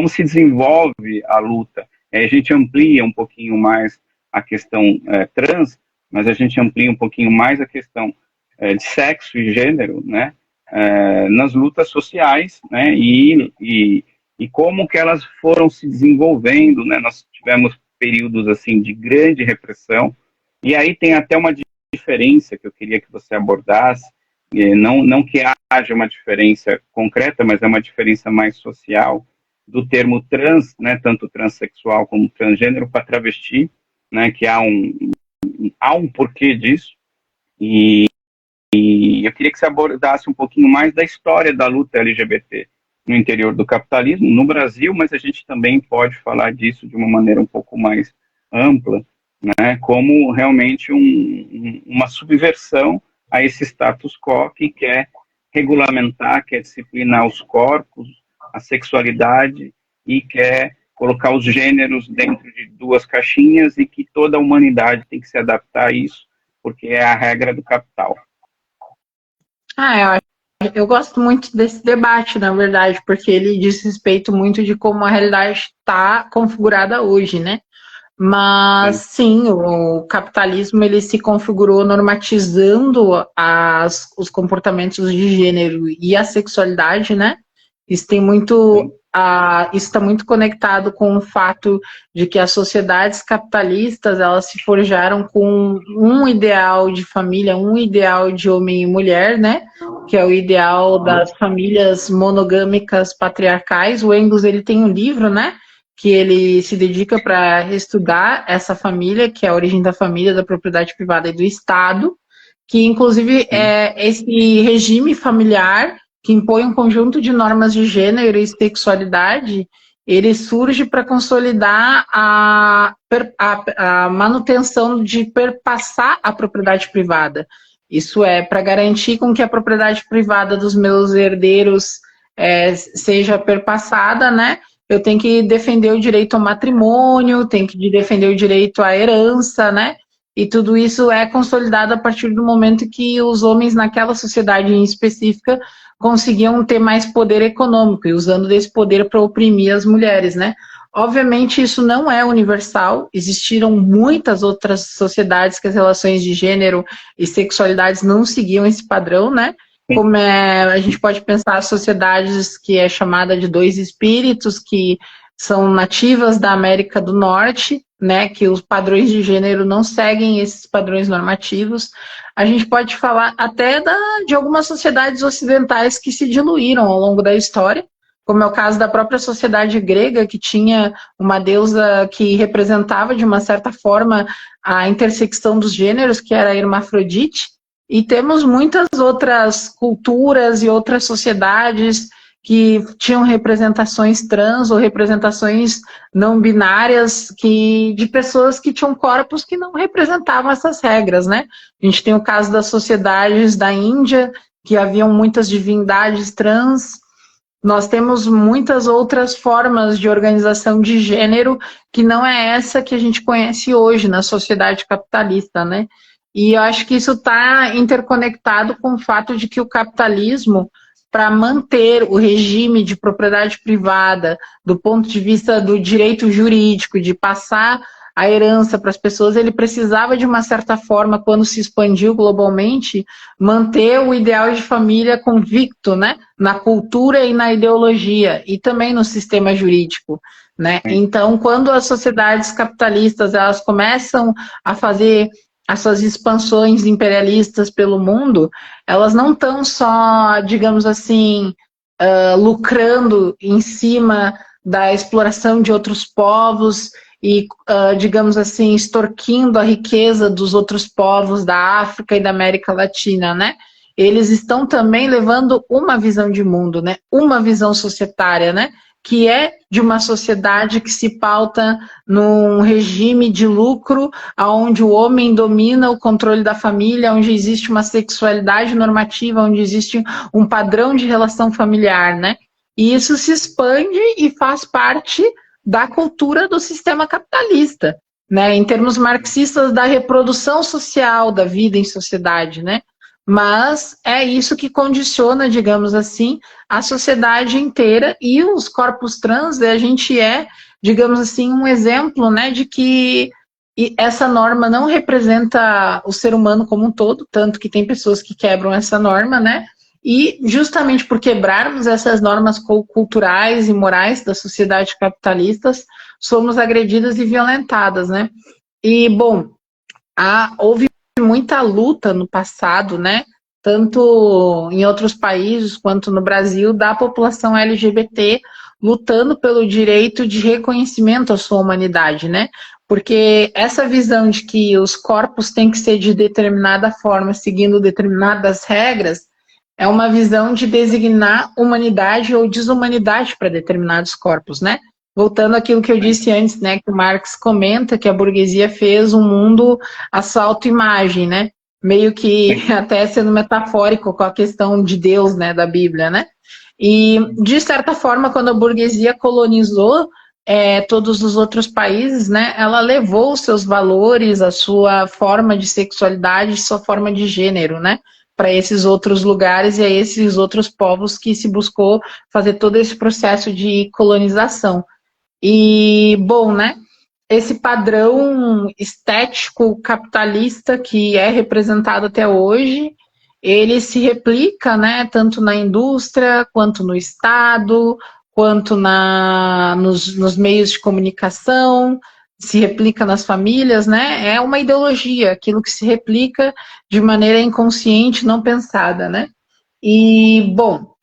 se desenvolve a luta. A gente amplia um pouquinho mais a questão trans, mas a gente amplia um pouquinho mais a questão de sexo e gênero, né, nas lutas sociais, né, e como que elas foram se desenvolvendo, né. Nós tivemos períodos assim de grande repressão, e aí tem até uma diferença que eu queria que você abordasse, não que haja uma diferença concreta, mas é uma diferença mais social, do termo trans, né, tanto transexual como transgênero, para travesti, né, que há um porquê disso, e eu queria que você abordasse um pouquinho mais da história da luta LGBT no interior do capitalismo, no Brasil, mas a gente também pode falar disso de uma maneira um pouco mais ampla, né, como realmente uma subversão a esse status quo que quer regulamentar, quer disciplinar os corpos, a sexualidade, e quer colocar os gêneros dentro de duas caixinhas, e que toda a humanidade tem que se adaptar a isso, porque é a regra do capital. Eu gosto muito desse debate, na verdade, porque ele diz respeito muito de como a realidade está configurada hoje, né? Mas sim, o capitalismo ele se configurou normatizando os comportamentos de gênero e a sexualidade, né? Isso tem muito, isso está muito conectado com o fato de que as sociedades capitalistas elas se forjaram com um ideal de família, um ideal de homem e mulher, né? Que é o ideal das famílias monogâmicas patriarcais. O Engels ele tem um livro, né? Que ele se dedica para estudar essa família, que é a origem da família, da propriedade privada e do Estado, que inclusive é esse regime familiar que impõe um conjunto de normas de gênero e sexualidade, ele surge para consolidar a manutenção de perpassar a propriedade privada. Isso é para garantir com que a propriedade privada dos meus herdeiros seja perpassada, né? Eu tenho que defender o direito ao matrimônio, tenho que defender o direito à herança, né? E tudo isso é consolidado a partir do momento que os homens naquela sociedade em específica conseguiam ter mais poder econômico, e usando desse poder para oprimir as mulheres, né? Obviamente, isso não é universal, existiram muitas outras sociedades que as relações de gênero e sexualidades não seguiam esse padrão, né? Como a gente pode pensar sociedades que é chamada de dois espíritos, que são nativas da América do Norte, né, que os padrões de gênero não seguem esses padrões normativos. A gente pode falar até de algumas sociedades ocidentais que se diluíram ao longo da história, como é o caso da própria sociedade grega, que tinha uma deusa que representava, de uma certa forma, a intersecção dos gêneros, que era a Hermafrodite, e temos muitas outras culturas e outras sociedades que tinham representações trans ou representações não binárias de pessoas que tinham corpos que não representavam essas regras, né? A gente tem o caso das sociedades da Índia, que haviam muitas divindades trans. Nós temos muitas outras formas de organização de gênero que não é essa que a gente conhece hoje na sociedade capitalista, né? E eu acho que isso está interconectado com o fato de que o capitalismo, para manter o regime de propriedade privada, do ponto de vista do direito jurídico, de passar a herança para as pessoas, ele precisava, de uma certa forma, quando se expandiu globalmente, manter o ideal de família convicto, né, na cultura e na ideologia, e também no sistema jurídico, né? Então, quando as sociedades capitalistas elas começam a fazer as suas expansões imperialistas pelo mundo, elas não estão só, digamos assim, lucrando em cima da exploração de outros povos e, digamos assim, extorquindo a riqueza dos outros povos da África e da América Latina, né? Eles estão também levando uma visão de mundo, né? Uma visão societária, né? Que é de uma sociedade que se pauta num regime de lucro, onde o homem domina o controle da família, onde existe uma sexualidade normativa, onde existe um padrão de relação familiar, né? E isso se expande e faz parte da cultura do sistema capitalista, né? Em termos marxistas, da reprodução social da vida em sociedade, né? Mas é isso que condiciona, digamos assim, a sociedade inteira, e os corpos trans, a gente digamos assim, um exemplo, né, de que essa norma não representa o ser humano como um todo, tanto que tem pessoas que quebram essa norma, né, e justamente por quebrarmos essas normas culturais e morais da sociedade capitalistas, somos agredidas e violentadas, né. E, bom, houve muita luta no passado, né, tanto em outros países quanto no Brasil, da população LGBT lutando pelo direito de reconhecimento à sua humanidade, né? Porque essa visão de que os corpos têm que ser de determinada forma, seguindo determinadas regras, é uma visão de designar humanidade ou desumanidade para determinados corpos, né? Voltando àquilo que eu disse antes, né, que o Marx comenta que a burguesia fez um mundo à sua autoimagem, né? Meio que até sendo metafórico com a questão de Deus, né, da Bíblia, né? E, de certa forma, quando a burguesia colonizou todos os outros países, né, ela levou os seus valores, a sua forma de sexualidade, sua forma de gênero, né, para esses outros lugares e a esses outros povos que se buscou fazer todo esse processo de colonização. E, bom, né, esse padrão estético capitalista que é representado até hoje, ele se replica, né, tanto na indústria, quanto no Estado, quanto nos meios de comunicação, se replica nas famílias, né, é uma ideologia, aquilo que se replica de maneira inconsciente, não pensada, né. E, bom,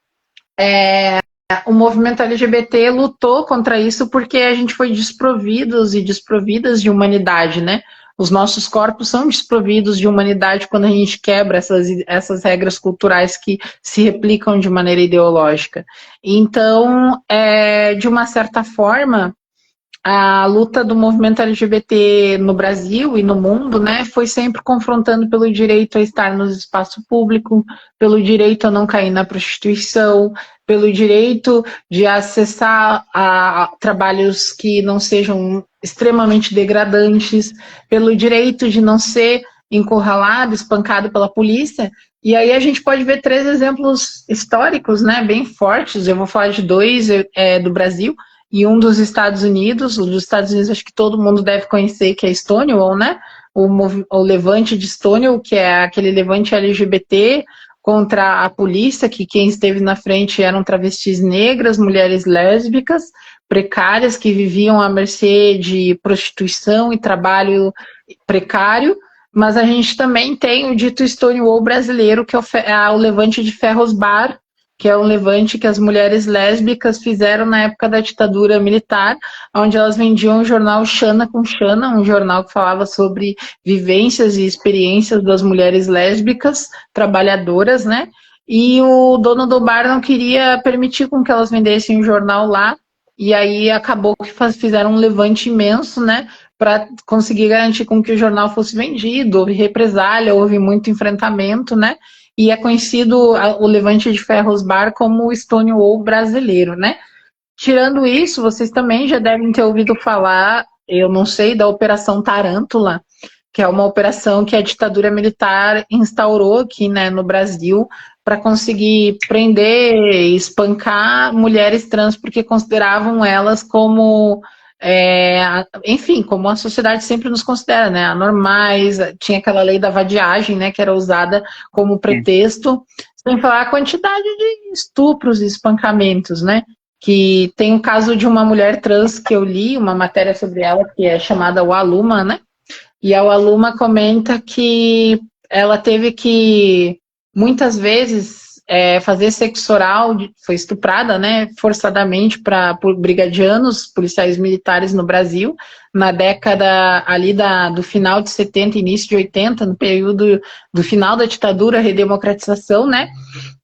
o movimento LGBT lutou contra isso porque a gente foi desprovidos e desprovidas de humanidade, né? Os nossos corpos são desprovidos de humanidade quando a gente quebra essas regras culturais que se replicam de maneira ideológica. Então, de uma certa forma, a luta do movimento LGBT no Brasil e no mundo, né, foi sempre confrontando pelo direito a estar no espaço público, pelo direito a não cair na prostituição, pelo direito de acessar a trabalhos que não sejam extremamente degradantes, pelo direito de não ser encurralado, espancado pela polícia. E aí a gente pode ver 3 exemplos históricos, né, bem fortes. Eu vou falar de 2 do Brasil. e um dos Estados Unidos. O dos Estados Unidos acho que todo mundo deve conhecer, que é Stonewall, né? O levante de Stonewall, que é aquele levante LGBT contra a polícia, que quem esteve na frente eram travestis negras, mulheres lésbicas, precárias, que viviam à mercê de prostituição e trabalho precário. Mas a gente também tem o dito Stonewall brasileiro, que é o levante de Ferros Bar, que é um levante que as mulheres lésbicas fizeram na época da ditadura militar, onde elas vendiam o jornal Xana com Xana, um jornal que falava sobre vivências e experiências das mulheres lésbicas trabalhadoras, né? E o dono do bar não queria permitir com que elas vendessem o jornal lá, e aí acabou que fizeram um levante imenso, né? Para conseguir garantir com que o jornal fosse vendido. Houve represália, houve muito enfrentamento, né? E é conhecido o Levante de Ferros Bar como o Stonewall brasileiro, né? Tirando isso, vocês também já devem ter ouvido falar, eu não sei, da Operação Tarântula, que é uma operação que a ditadura militar instaurou aqui, né, no Brasil, para conseguir prender e espancar mulheres trans, porque consideravam elas como enfim, como a sociedade sempre nos considera, né, anormais. Tinha aquela lei da vadiagem, né, que era usada como pretexto, sem falar a quantidade de estupros e espancamentos, né, que tem o caso de uma mulher trans que eu li, uma matéria sobre ela, que é chamada Waluma, né, e a Waluma comenta que ela teve que, muitas vezes, fazer sexo oral, foi estuprada, né, forçadamente por brigadianos, policiais militares no Brasil, na década ali do final de 70, início de 80, no período do final da ditadura, redemocratização, né,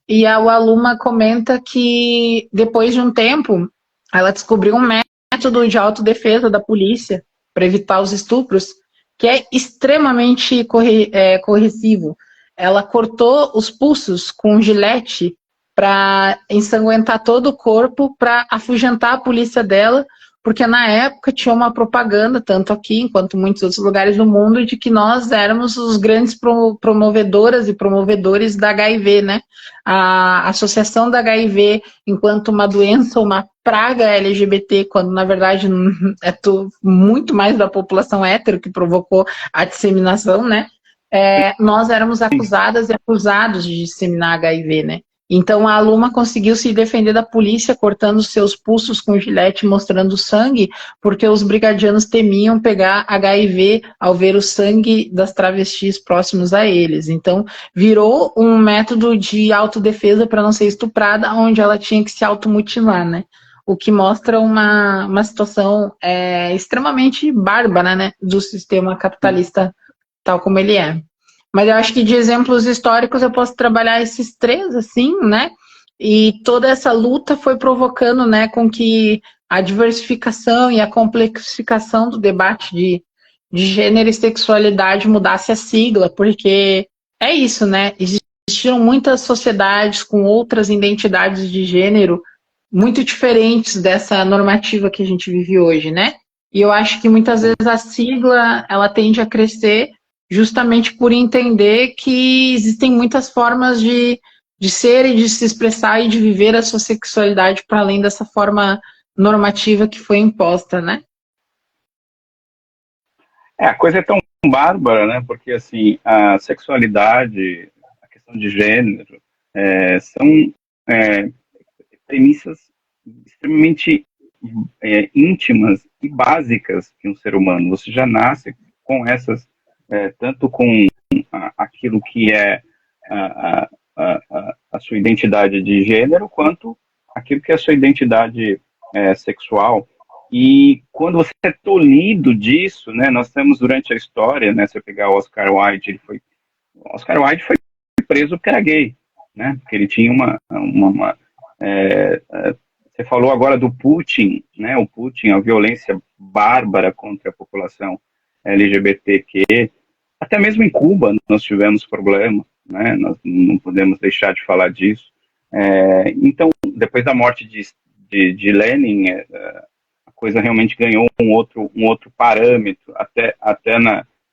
e a Waluma comenta que, depois de um tempo, ela descobriu um método de autodefesa da polícia para evitar os estupros, que é extremamente corrosivo. Ela cortou os pulsos com um gilete para ensanguentar todo o corpo, para afugentar a polícia dela, porque na época tinha uma propaganda, tanto aqui quanto em muitos outros lugares do mundo, de que nós éramos os grandes promovedoras e promovedores da HIV, né? A associação da HIV enquanto uma doença, uma praga LGBT, quando na verdade é muito mais da população hétero que provocou a disseminação, né? Nós éramos acusadas e acusados de disseminar HIV, né? Então a Aluma conseguiu se defender da polícia cortando seus pulsos com gilete, mostrando sangue, porque os brigadianos temiam pegar HIV ao ver o sangue das travestis próximos a eles. Então virou um método de autodefesa para não ser estuprada, onde ela tinha que se automutilar, né? O que mostra uma situação extremamente bárbara, né, do sistema capitalista tal como ele é. Mas eu acho que de exemplos históricos eu posso trabalhar esses três, assim, né? E toda essa luta foi provocando, né, com que a diversificação e a complexificação do debate de gênero e sexualidade mudasse a sigla, porque é isso, né? Existiram muitas sociedades com outras identidades de gênero muito diferentes dessa normativa que a gente vive hoje, né? E eu acho que muitas vezes a sigla, ela tende a crescer justamente por entender que existem muitas formas de ser e de se expressar e de viver a sua sexualidade para além dessa forma normativa que foi imposta, né? A coisa é tão bárbara, né? Porque, assim, a sexualidade, a questão de gênero, são premissas extremamente íntimas e básicas de um ser humano. Você já nasce com essas, tanto com aquilo que é a sua identidade de gênero, quanto aquilo que é a sua identidade sexual. E quando você é tolhido disso, né, nós temos durante a história, né, se eu pegar o Oscar Wilde, Oscar Wilde foi preso porque era gay, né, porque ele tinha você falou agora do Putin, né, o Putin, a violência bárbara contra a população LGBTQ, até mesmo em Cuba nós tivemos problemas, né, nós não podemos deixar de falar disso. Então, depois da morte de Lenin, a coisa realmente ganhou um outro parâmetro, até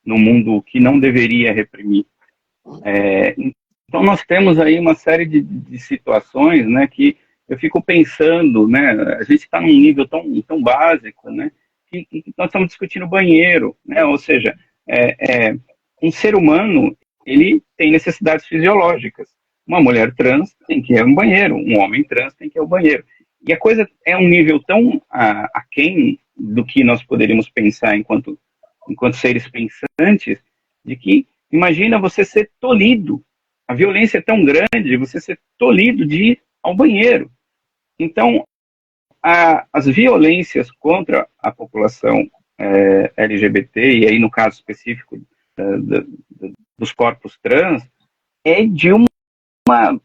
no mundo que não deveria reprimir. Então, nós temos aí uma série de situações, né, que eu fico pensando, né, a gente está num nível tão básico, né, que nós estamos discutindo banheiro, né, ou seja, um ser humano, ele tem necessidades fisiológicas. Uma mulher trans tem que ir ao banheiro, um homem trans tem que ir ao banheiro. E a coisa é um nível tão aquém do que nós poderíamos pensar enquanto seres pensantes, de que imagina você ser tolhido. A violência é tão grande, você ser tolhido de ir ao banheiro. Então, as violências contra a população LGBT, e aí no caso específico dos corpos trans, é de uma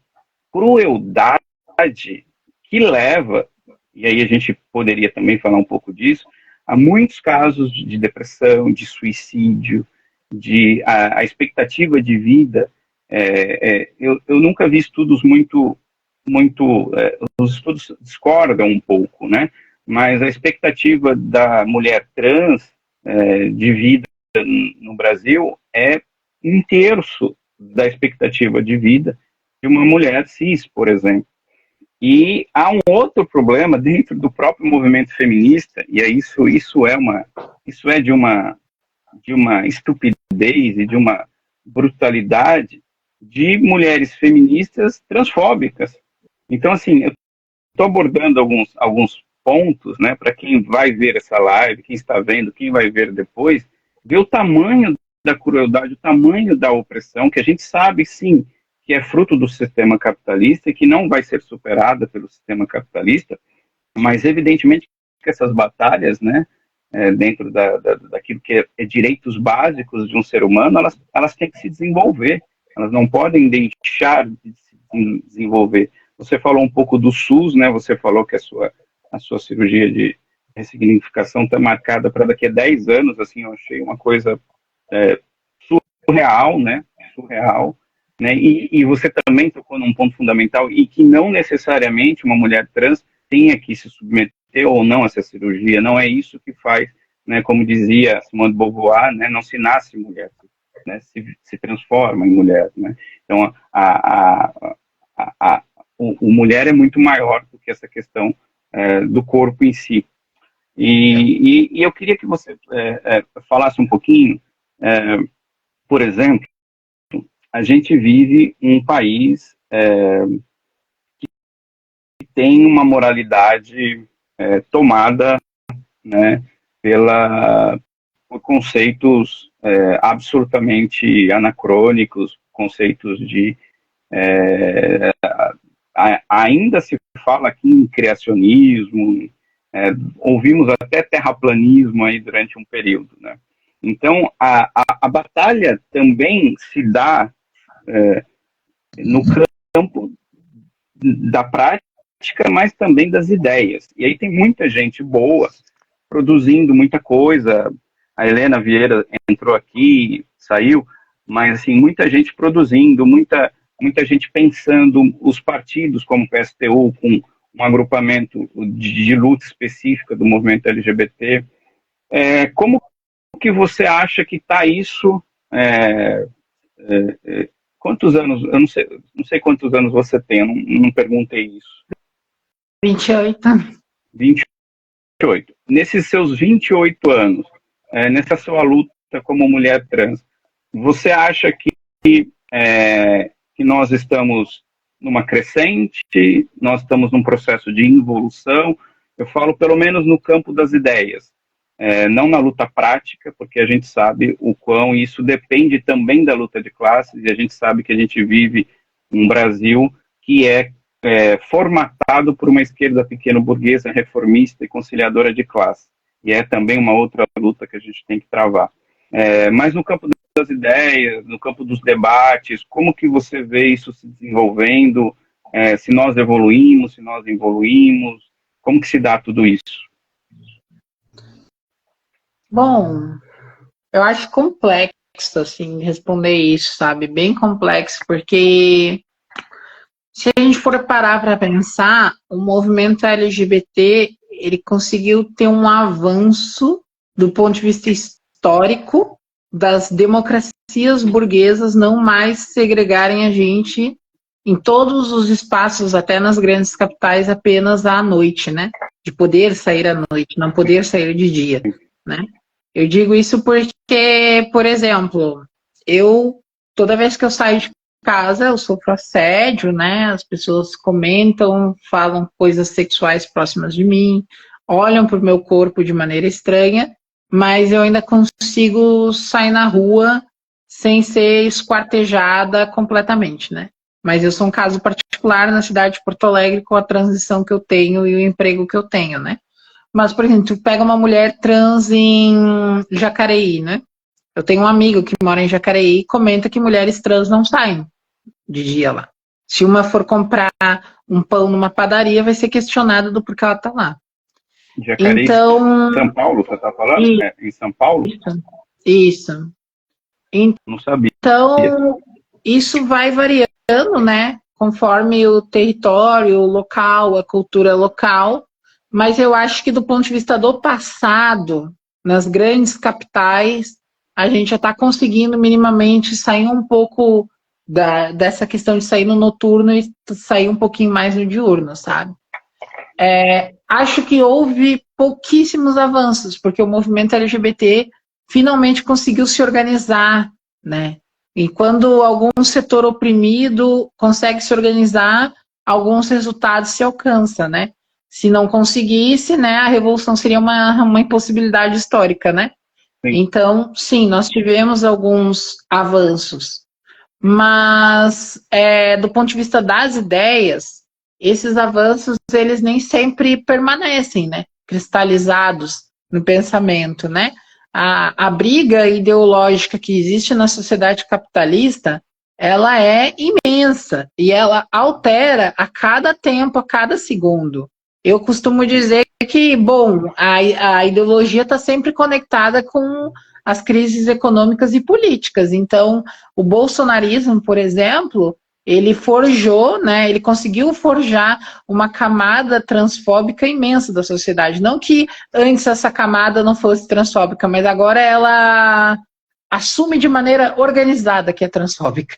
crueldade que leva, e aí a gente poderia também falar um pouco disso, há muitos casos de depressão, de suicídio, a expectativa de vida. Eu nunca vi estudos os estudos discordam um pouco, né? Mas a expectativa da mulher trans de vida no Brasil é um terço da expectativa de vida de uma mulher cis, por exemplo. E há um outro problema dentro do próprio movimento feminista, e isso é de uma estupidez e de uma brutalidade de mulheres feministas transfóbicas. Então, assim, eu estou abordando alguns pontos, né, para quem vai ver essa live, quem está vendo, quem vai ver depois, ver o tamanho da crueldade, o tamanho da opressão, que a gente sabe, sim, que é fruto do sistema capitalista e que não vai ser superada pelo sistema capitalista, mas evidentemente que essas batalhas, né, dentro daquilo que é direitos básicos de um ser humano, elas têm que se desenvolver, elas não podem deixar de se desenvolver. Você falou um pouco do SUS, né, você falou que a sua cirurgia de ressignificação está marcada para daqui a 10 anos, assim, eu achei uma coisa surreal, né, surreal. Né? E você também tocou num ponto fundamental, e que não necessariamente uma mulher trans tenha que se submeter ou não a essa cirurgia, não é isso que faz, né, como dizia Simone de Beauvoir, né, não se nasce mulher, né, se transforma em mulher. Né? Então, o mulher é muito maior do que essa questão do corpo em si. E eu queria que você falasse um pouquinho, por exemplo, a gente vive um país que tem uma moralidade tomada, né, por conceitos absolutamente anacrônicos, conceitos de... ainda se fala aqui em criacionismo, ouvimos até terraplanismo aí durante um período, né? Então, a batalha também se dá no campo da prática, mas também das ideias. E aí tem muita gente boa produzindo muita coisa. A Helena Vieira entrou aqui, saiu, mas assim, muita gente produzindo, muita gente pensando, os partidos como o PSTU, com um agrupamento de luta específica do movimento LGBT. Como que você acha que está isso? Quantos anos? Eu não sei quantos anos você tem, eu não perguntei isso. 28. 28. Nesses seus 28 anos, nessa sua luta como mulher trans, você acha que nós estamos numa crescente, nós estamos num processo de involução? Eu falo pelo menos no campo das ideias. Não na luta prática, porque a gente sabe o quão isso depende também da luta de classes, e a gente sabe que a gente vive um Brasil que é formatado por uma esquerda pequeno-burguesa, reformista e conciliadora de classe. E é também uma outra luta que a gente tem que travar. Mas no campo das ideias, no campo dos debates, como que você vê isso se desenvolvendo? Se nós evoluímos, se nós involuímos, como que se dá tudo isso? Bom, eu acho complexo, assim, responder isso, sabe? Bem complexo, porque se a gente for parar para pensar, o movimento LGBT, ele conseguiu ter um avanço do ponto de vista histórico das democracias burguesas não mais segregarem a gente em todos os espaços, até nas grandes capitais, apenas à noite, né? De poder sair à noite, não poder sair de dia, né? Eu digo isso porque, por exemplo, toda vez que eu saio de casa, eu sofro assédio, né? As pessoas comentam, falam coisas sexuais próximas de mim, olham para o meu corpo de maneira estranha, mas eu ainda consigo sair na rua sem ser esquartejada completamente, né? Mas eu sou um caso particular na cidade de Porto Alegre com a transição que eu tenho e o emprego que eu tenho, né? Mas, por exemplo, tu pega uma mulher trans em Jacareí, né? Eu tenho um amigo que mora em Jacareí e comenta que mulheres trans não saem de dia lá. Se uma for comprar um pão numa padaria, vai ser questionada do porquê ela tá lá. Jacareí, Então, São Paulo, você está falando? isso, É, em São Paulo? isso. Não sabia. Então, isso vai variando, né? Conforme o território, o local, a cultura local. Mas eu acho que do ponto de vista do passado, nas grandes capitais, a gente já está conseguindo minimamente sair um pouco dessa questão de sair no noturno e sair um pouquinho mais no diurno, sabe? Acho que houve pouquíssimos avanços, porque o movimento LGBT finalmente conseguiu se organizar, né? E quando algum setor oprimido consegue se organizar, alguns resultados se alcançam, né? Se não conseguisse, né, a revolução seria uma impossibilidade histórica, né? Sim. Então, sim, nós tivemos alguns avanços, mas do ponto de vista das ideias, esses avanços, eles nem sempre permanecem, né, cristalizados no pensamento, né? A briga ideológica que existe na sociedade capitalista, ela é imensa e ela altera a cada tempo, a cada segundo. Eu costumo dizer que, bom, a ideologia está sempre conectada com as crises econômicas e políticas. Então, o bolsonarismo, por exemplo, ele forjou, né, ele conseguiu forjar uma camada transfóbica imensa da sociedade. Não que antes essa camada não fosse transfóbica, mas agora ela assume de maneira organizada que é transfóbica.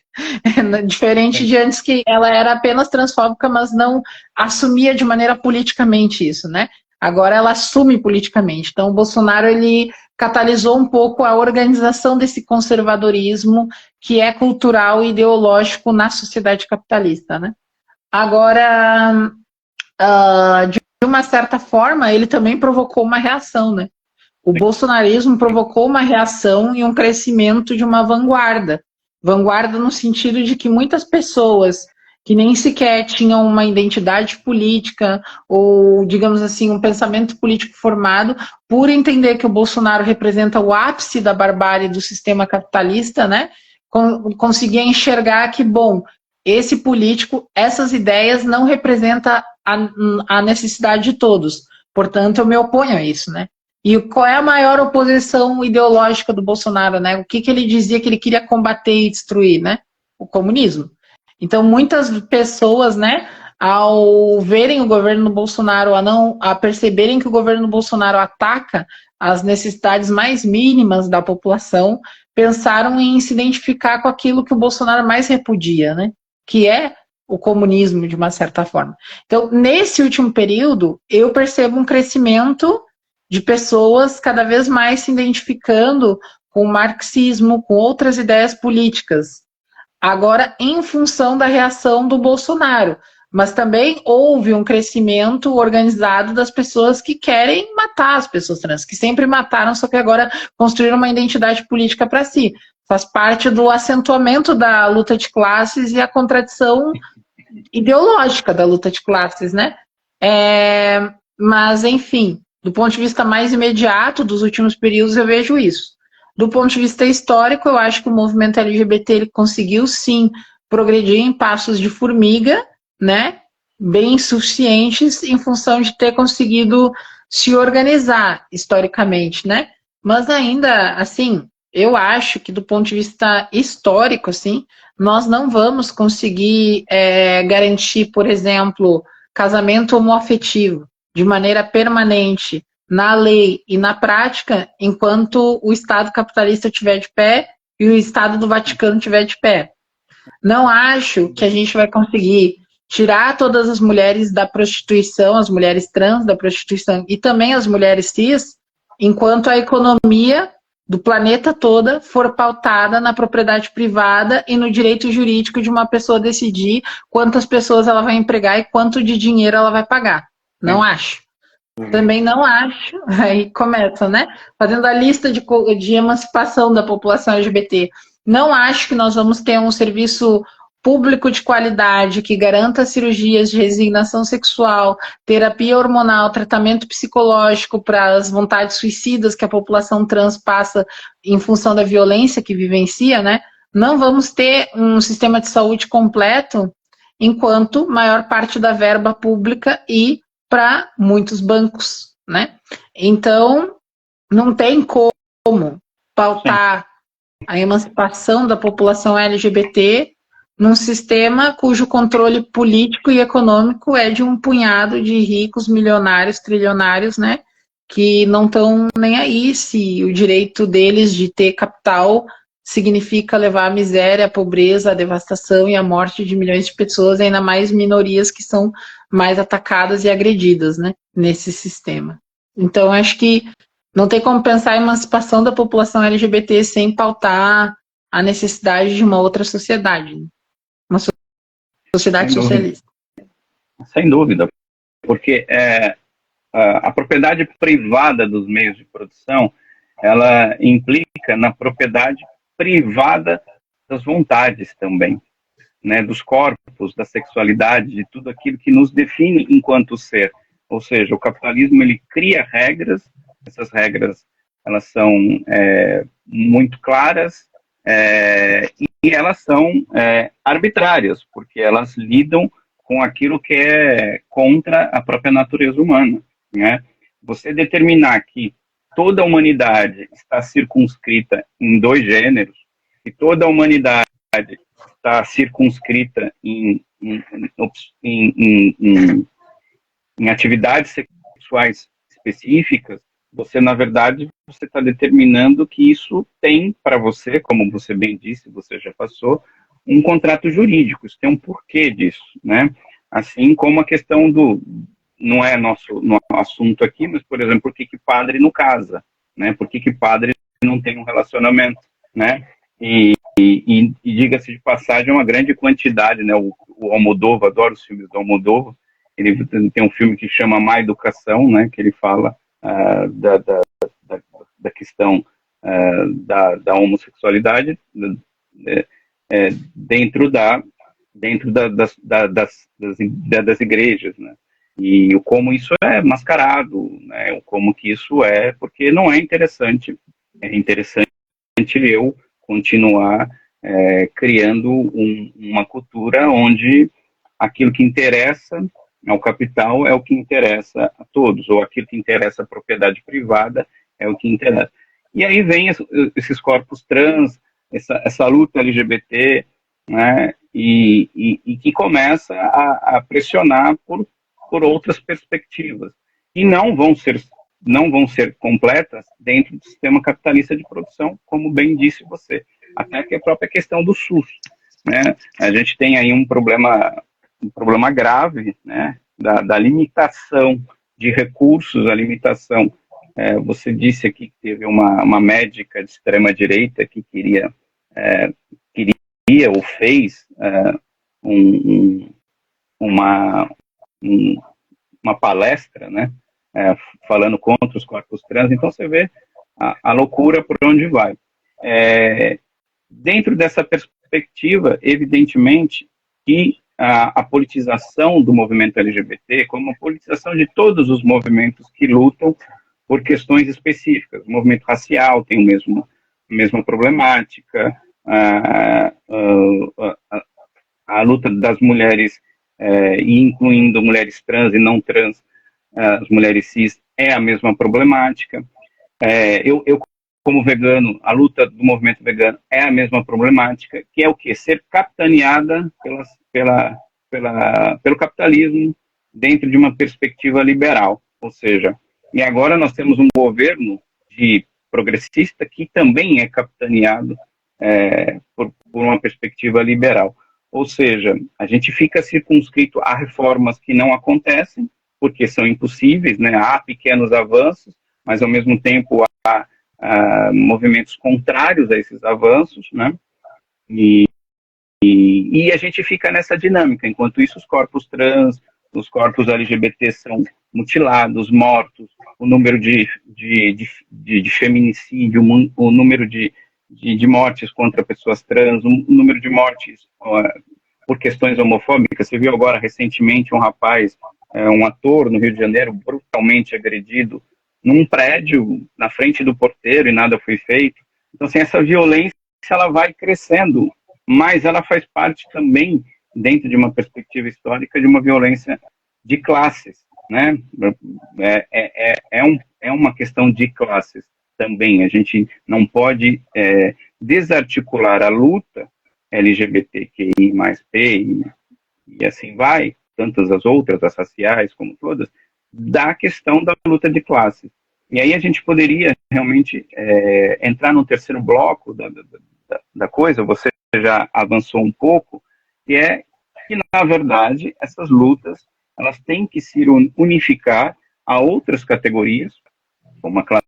Diferente de antes que ela era apenas transfóbica, mas não assumia de maneira politicamente isso, né? Agora ela assume politicamente. Então o Bolsonaro, ele catalisou um pouco a organização desse conservadorismo que é cultural e ideológico na sociedade capitalista, né? Agora, de uma certa forma, ele também provocou uma reação, né? O bolsonarismo provocou uma reação e um crescimento de uma vanguarda. Vanguarda no sentido de que muitas pessoas que nem sequer tinham uma identidade política ou, digamos assim, um pensamento político formado, por entender que o Bolsonaro representa o ápice da barbárie do sistema capitalista, né, conseguia enxergar que, bom, esse político, essas ideias não representam a necessidade de todos. Portanto, eu me oponho a isso, né? E qual é a maior oposição ideológica do Bolsonaro, né? O que ele dizia que ele queria combater e destruir, né? O comunismo. Então, muitas pessoas, né, ao verem o governo Bolsonaro, a perceberem que o governo Bolsonaro ataca as necessidades mais mínimas da população, pensaram em se identificar com aquilo que o Bolsonaro mais repudia, né? Que é o comunismo, de uma certa forma. Então, nesse último período, eu percebo um crescimento de pessoas cada vez mais se identificando com o marxismo, com outras ideias políticas. Agora, em função da reação do Bolsonaro. Mas também houve um crescimento organizado das pessoas que querem matar as pessoas trans, que sempre mataram, só que agora construíram uma identidade política para si. Faz parte do acentuamento da luta de classes e a contradição ideológica da luta de classes, né? Mas, enfim, do ponto de vista mais imediato dos últimos períodos, eu vejo isso. Do ponto de vista histórico, eu acho que o movimento LGBT ele conseguiu, sim, progredir em passos de formiga, né? Bem suficientes em função de ter conseguido se organizar historicamente, né? Mas ainda, assim, eu acho que do ponto de vista histórico, assim, nós não vamos conseguir garantir, por exemplo, casamento homoafetivo de maneira permanente na lei e na prática, enquanto o Estado capitalista estiver de pé e o Estado do Vaticano estiver de pé. Não acho que a gente vai conseguir tirar todas as mulheres da prostituição, as mulheres trans da prostituição e também as mulheres cis, enquanto a economia do planeta toda for pautada na propriedade privada e no direito jurídico de uma pessoa decidir quantas pessoas ela vai empregar e quanto de dinheiro ela vai pagar. Não acho. Também não acho. Aí começa, né? Fazendo a lista de emancipação da população LGBT. Não acho que nós vamos ter um serviço público de qualidade que garanta cirurgias de resignação sexual, terapia hormonal, tratamento psicológico para as vontades suicidas que a população trans passa em função da violência que vivencia, né? Não vamos ter um sistema de saúde completo enquanto maior parte da verba pública e para muitos bancos, né? Então, não tem como pautar a emancipação da população LGBT num sistema cujo controle político e econômico é de um punhado de ricos, milionários, trilionários, né? Que não estão nem aí se o direito deles de ter capital significa levar a miséria, a pobreza, a devastação e a morte de milhões de pessoas, ainda mais minorias que são mais atacadas e agredidas, né, nesse sistema. Então, acho que não tem como pensar a emancipação da população LGBT sem pautar a necessidade de uma outra sociedade, né? Uma sociedade socialista. Sem dúvida, porque a propriedade privada dos meios de produção, ela implica na propriedade privada das vontades também, né, dos corpos, da sexualidade, de tudo aquilo que nos define enquanto ser. Ou seja, o capitalismo ele cria regras, essas regras elas são muito claras e elas são arbitrárias, porque elas lidam com aquilo que é contra a própria natureza humana, né? Você determinar que toda a humanidade está circunscrita em dois gêneros, e toda a humanidade está circunscrita em atividades sexuais específicas, você, na verdade, você está determinando que isso tem para você, como você bem disse, você já passou, um contrato jurídico, isso tem um porquê disso, né? Assim como a questão não é nosso assunto aqui, mas, por exemplo, por que padre não casa, né? Por que padre não tem um relacionamento, né? E diga-se de passagem, uma grande quantidade, né? O Almodóvar, adoro os filmes do Almodóvar, ele tem um filme que chama Má Educação, né? Que ele fala da questão da homossexualidade dentro das igrejas, né? E o como isso é mascarado, né? O como que isso porque não é interessante. É interessante eu continuar criando uma cultura onde aquilo que interessa ao capital é o que interessa a todos, ou aquilo que interessa à propriedade privada é o que interessa. E aí vem esses corpos trans, essa luta LGBT, né, e que começa a pressionar por outras perspectivas, e não vão ser completas dentro do sistema capitalista de produção, como bem disse você. Até que a própria questão do SUS, né? A gente tem aí um problema grave, né, da limitação de recursos, a limitação. Você disse aqui que teve uma médica de extrema-direita que queria ou fez uma palestra, né, falando contra os corpos trans. Então você vê a loucura por onde vai. Dentro dessa perspectiva, evidentemente que a politização do movimento LGBT, como a politização de todos os movimentos que lutam por questões específicas. O movimento racial tem a mesma problemática, a luta das mulheres, incluindo mulheres trans e não trans, as mulheres cis, é a mesma problemática. Eu como vegano, a luta do movimento vegano é a mesma problemática, que é o quê? Ser capitaneada pelo capitalismo dentro de uma perspectiva liberal. Ou seja, e agora nós temos um governo progressista que também é capitaneado por uma perspectiva liberal. Ou seja, a gente fica circunscrito a reformas que não acontecem, porque são impossíveis, né? Há pequenos avanços, mas ao mesmo tempo há movimentos contrários a esses avanços, né? E a gente fica nessa dinâmica. Enquanto isso, os corpos trans, os corpos LGBT são mutilados, mortos, o número de feminicídio, o número de mortes contra pessoas trans, o número de mortes por questões homofóbicas. Você viu agora recentemente um rapaz, um ator no Rio de Janeiro, brutalmente agredido num prédio, na frente do porteiro, e nada foi feito. Então, assim, essa violência ela vai crescendo, mas ela faz parte também, dentro de uma perspectiva histórica, de uma violência de classes, né? É uma questão de classes também. A gente não pode desarticular a luta LGBTQI mais P e assim vai, tantas as outras, as raciais como todas, da questão da luta de classes. E aí a gente poderia realmente entrar no terceiro bloco da coisa. Você já avançou um pouco, que é que, na verdade, essas lutas elas têm que se unificar a outras categorias, como a classe,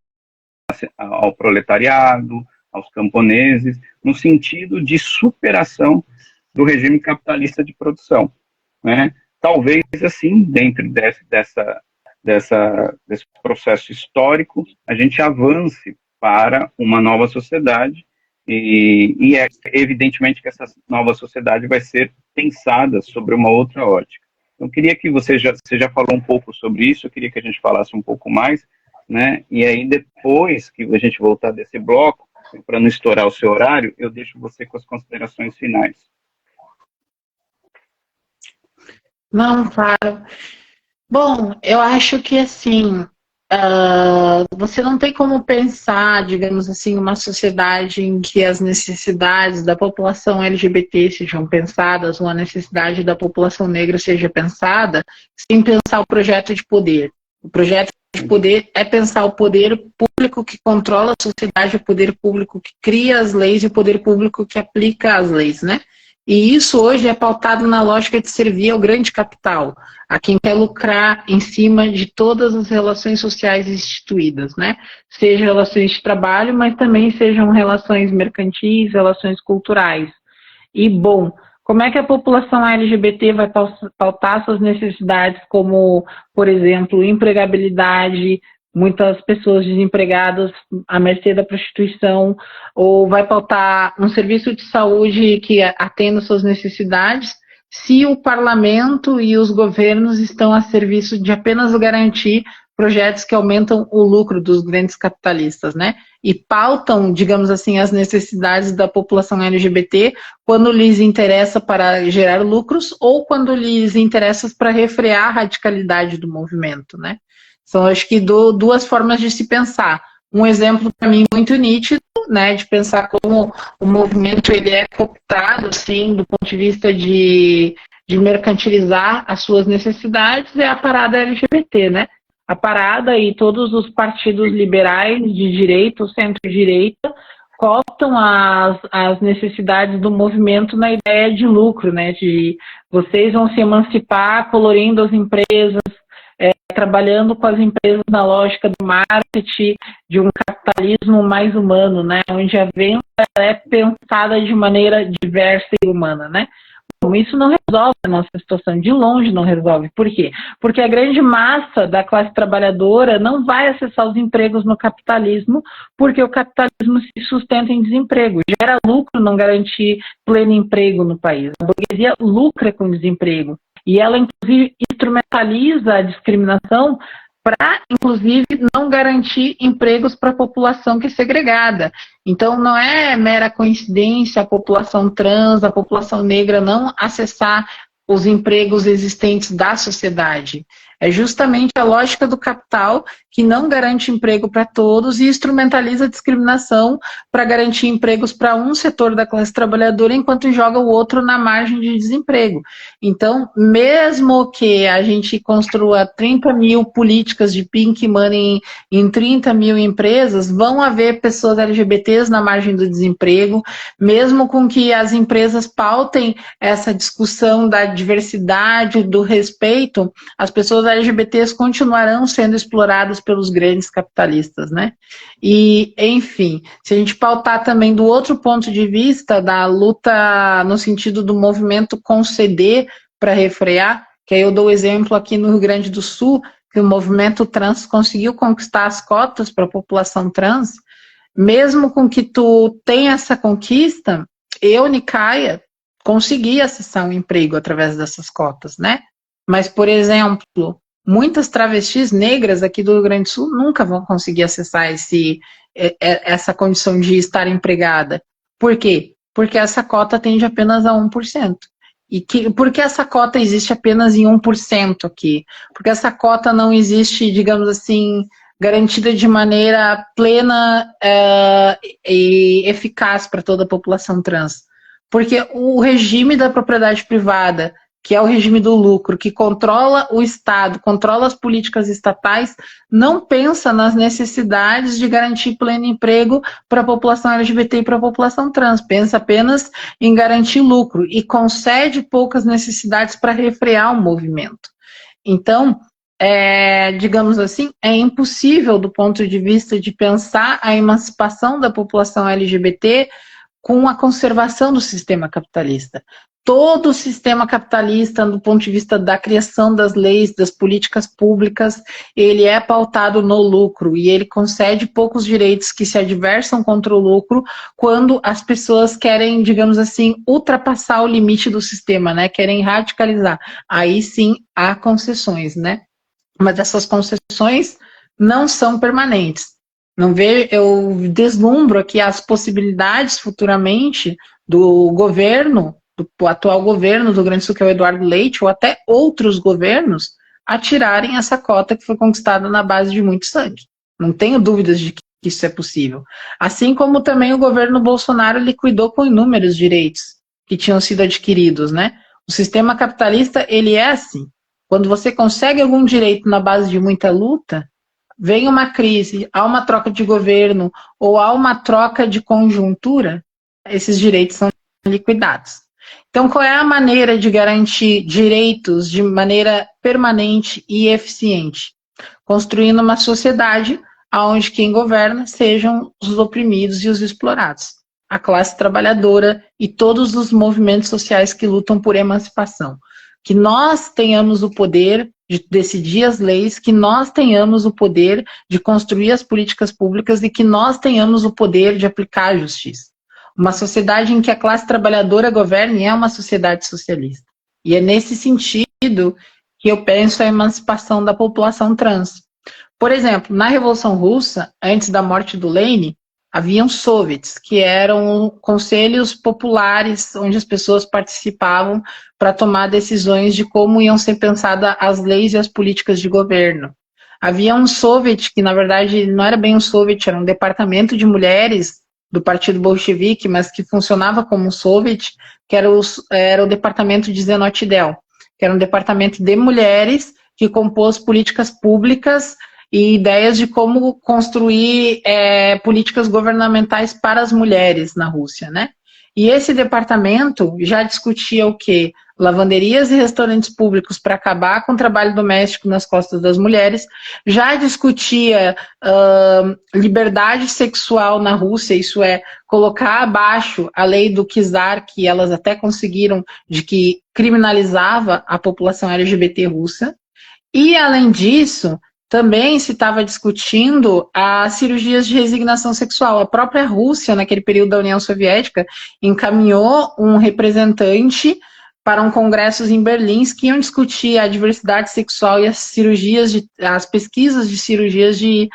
ao proletariado, aos camponeses, no sentido de superação do regime capitalista de produção, né? Talvez, assim, dentro desse processo histórico, a gente avance para uma nova sociedade, e é evidentemente que essa nova sociedade vai ser pensada sobre uma outra ótica. Eu queria que você já falou um pouco sobre isso, eu queria que a gente falasse um pouco mais, né? E aí depois que a gente voltar desse bloco, para não estourar o seu horário, eu deixo você com as considerações finais. Não, claro. Bom, eu acho que assim, você não tem como pensar, digamos assim, uma sociedade em que as necessidades da população LGBT sejam pensadas, ou a necessidade da população negra seja pensada, sem pensar o projeto de poder. O projeto de poder é pensar o poder público que controla a sociedade, o poder público que cria as leis e o poder público que aplica as leis, né? E isso hoje é pautado na lógica de servir ao grande capital, a quem quer lucrar em cima de todas as relações sociais instituídas, né? Sejam relações de trabalho, mas também sejam relações mercantis, relações culturais. E, bom, como é que a população LGBT vai pautar suas necessidades, como, por exemplo, empregabilidade, muitas pessoas desempregadas à mercê da prostituição, ou vai pautar um serviço de saúde que atenda suas necessidades, se o parlamento e os governos estão a serviço de apenas garantir projetos que aumentam o lucro dos grandes capitalistas, né? E pautam, digamos assim, as necessidades da população LGBT quando lhes interessa para gerar lucros ou quando lhes interessa para refrear a radicalidade do movimento, né? Então, acho que dou duas formas de se pensar. Um exemplo, para mim, muito nítido, né, de pensar como o movimento ele é cooptado, assim, do ponto de vista de mercantilizar as suas necessidades, é a parada LGBT, né? A parada e todos os partidos liberais de direita, ou centro-direita, cooptam as necessidades do movimento na ideia de lucro, né? De vocês vão se emancipar colorindo as empresas, trabalhando com as empresas na lógica do marketing, de um capitalismo mais humano, né, onde a venda é pensada de maneira diversa e humana, né. Bom, isso não resolve a nossa situação, de longe não resolve. Por quê? Porque a grande massa da classe trabalhadora não vai acessar os empregos no capitalismo, porque o capitalismo se sustenta em desemprego, gera lucro não garantir pleno emprego no país. A burguesia lucra com desemprego. E ela, inclusive, instrumentaliza a discriminação para, inclusive, não garantir empregos para a população que é segregada. Então, não é mera coincidência a população trans, a população negra não acessar os empregos existentes da sociedade. É justamente a lógica do capital que não garante emprego para todos e instrumentaliza a discriminação para garantir empregos para um setor da classe trabalhadora, enquanto joga o outro na margem de desemprego. Então, mesmo que a gente construa 30 mil políticas de pink money em 30 mil empresas, vão haver pessoas LGBTs na margem do desemprego, mesmo com que as empresas pautem essa discussão da diversidade, do respeito, as pessoas LGBTs continuarão sendo exploradas pelos grandes capitalistas, né? E, enfim, se a gente pautar também do outro ponto de vista da luta no sentido do movimento conceder para refrear, que aí eu dou o exemplo aqui no Rio Grande do Sul, que o movimento trans conseguiu conquistar as cotas para a população trans, mesmo com que tu tenha essa conquista, eu, Nicaia, consegui acessar um emprego através dessas cotas, né? Mas, por exemplo, muitas travestis negras aqui do Rio Grande do Sul nunca vão conseguir acessar essa condição de estar empregada. Por quê? Porque essa cota atende apenas a 1%. Por que essa cota existe apenas em 1% aqui? Porque essa cota não existe, digamos assim, garantida de maneira plena e eficaz para toda a população trans. Porque o regime da propriedade privada, que é o regime do lucro, que controla o Estado, controla as políticas estatais, não pensa nas necessidades de garantir pleno emprego para a população LGBT e para a população trans, pensa apenas em garantir lucro e concede poucas necessidades para refrear o movimento. Então, digamos assim, é impossível do ponto de vista de pensar a emancipação da população LGBT com a conservação do sistema capitalista. Todo o sistema capitalista, do ponto de vista da criação das leis, das políticas públicas, ele é pautado no lucro e ele concede poucos direitos que se adversam contra o lucro quando as pessoas querem, digamos assim, ultrapassar o limite do sistema, né? Querem radicalizar. Aí sim há concessões, né? Mas essas concessões não são permanentes. Não vejo, eu deslumbro aqui as possibilidades futuramente do governo, do atual governo do Rio Grande do Sul, que é o Eduardo Leite, ou até outros governos, a tirarem essa cota que foi conquistada na base de muito sangue. Não tenho dúvidas de que isso é possível. Assim como também o governo Bolsonaro liquidou com inúmeros direitos que tinham sido adquiridos, né? O sistema capitalista, ele é assim. Quando você consegue algum direito na base de muita luta, vem uma crise, há uma troca de governo ou há uma troca de conjuntura, esses direitos são liquidados. Então, qual é a maneira de garantir direitos de maneira permanente e eficiente? Construindo uma sociedade onde quem governa sejam os oprimidos e os explorados, a classe trabalhadora e todos os movimentos sociais que lutam por emancipação. Que nós tenhamos o poder de decidir as leis, que nós tenhamos o poder de construir as políticas públicas e que nós tenhamos o poder de aplicar a justiça. Uma sociedade em que a classe trabalhadora governe é uma sociedade socialista. E é nesse sentido que eu penso a emancipação da população trans. Por exemplo, na Revolução Russa, antes da morte do Lenin, haviam soviets, que eram conselhos populares, onde as pessoas participavam para tomar decisões de como iam ser pensadas as leis e as políticas de governo. Havia um soviet, que na verdade não era bem um soviet, era um departamento de mulheres do Partido Bolchevique, mas que funcionava como um soviet, que era o departamento de Zenotidel, que era um departamento de mulheres que compôs políticas públicas e ideias de como construir políticas governamentais para as mulheres na Rússia, né? E esse departamento já discutia o quê? Lavanderias e restaurantes públicos para acabar com o trabalho doméstico nas costas das mulheres, já discutia liberdade sexual na Rússia, isso é, colocar abaixo a lei do czar, que elas até conseguiram, de que criminalizava a população LGBT russa, e além disso, também se estava discutindo as cirurgias de resignação sexual. A própria Rússia, naquele período da União Soviética, encaminhou um representante para um congresso em Berlim que iam discutir a diversidade sexual e as pesquisas de cirurgias de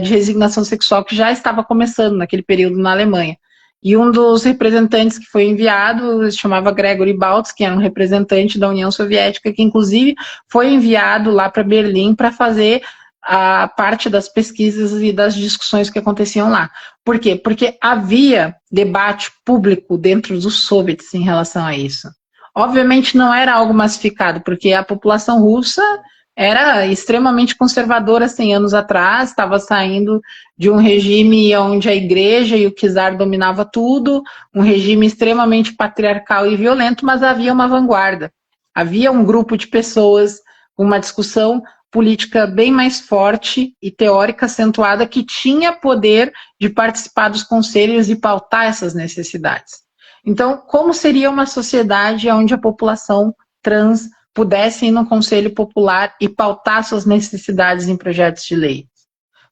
resignação sexual que já estava começando naquele período na Alemanha. e um dos representantes que foi enviado se chamava Gregory Baltz, que era um representante da União Soviética, que inclusive foi enviado lá para Berlim para fazer a parte das pesquisas e das discussões que aconteciam lá. Por quê? Porque havia debate público dentro dos soviets em relação a isso. Obviamente não era algo massificado, porque a população russa era extremamente conservadora 100 anos atrás, estava saindo de um regime onde a igreja e o czar dominava tudo, um regime extremamente patriarcal e violento, mas havia uma vanguarda. Havia um grupo de pessoas, uma discussão política bem mais forte e teórica acentuada que tinha poder de participar dos conselhos e pautar essas necessidades. Então, como seria uma sociedade onde a população trans pudesse ir no Conselho Popular e pautar suas necessidades em projetos de lei?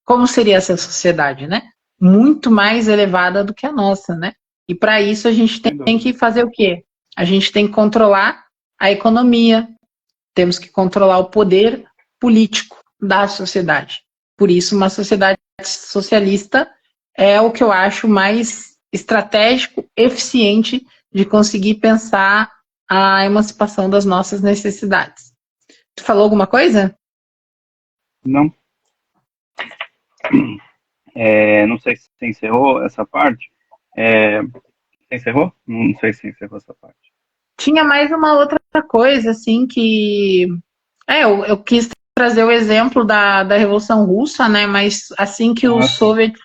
Como seria essa sociedade, né? Muito mais elevada do que a nossa, né? E para isso a gente tem que fazer o quê? A gente tem que controlar a economia, temos que controlar o poder político da sociedade. Por isso, uma sociedade socialista é o que eu acho mais estratégico, eficiente de conseguir pensar a emancipação das nossas necessidades. Tu falou alguma coisa? Não. Não sei se você encerrou essa parte. Você encerrou? Não sei se encerrou essa parte. Tinha mais uma outra coisa, assim, que... eu quis trazer o exemplo da Revolução Russa, né? Mas assim que os soviets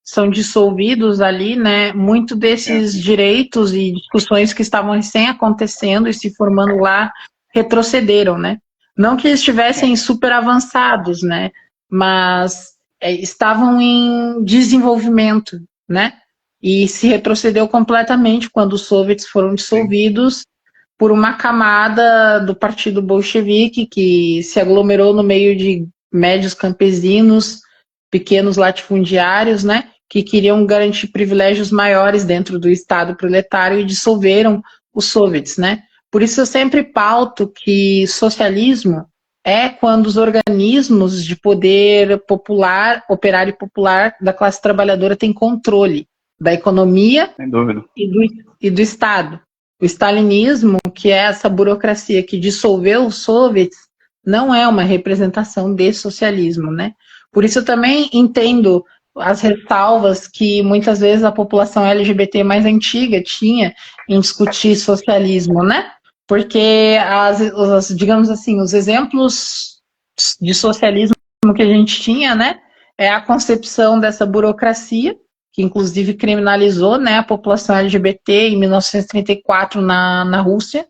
são dissolvidos ali, né? Muito desses direitos e discussões que estavam recém acontecendo e se formando lá retrocederam, né? Não que eles estivessem super avançados, né? Mas estavam em desenvolvimento, né? E se retrocedeu completamente quando os soviets foram dissolvidos por uma camada do partido bolchevique que se aglomerou no meio de médios campesinos, pequenos latifundiários, né, que queriam garantir privilégios maiores dentro do Estado proletário e dissolveram os soviets, né. Por isso eu sempre pauto que socialismo é quando os organismos de poder popular, operário e popular da classe trabalhadora têm controle da economia e do Estado. O stalinismo, que é essa burocracia que dissolveu os soviets, não é uma representação de socialismo, né? Por isso eu também entendo as ressalvas que muitas vezes a população LGBT mais antiga tinha em discutir socialismo, né? Porque, digamos assim, os exemplos de socialismo que a gente tinha, né, é a concepção dessa burocracia, que inclusive criminalizou, né, a população LGBT em 1934 na Rússia,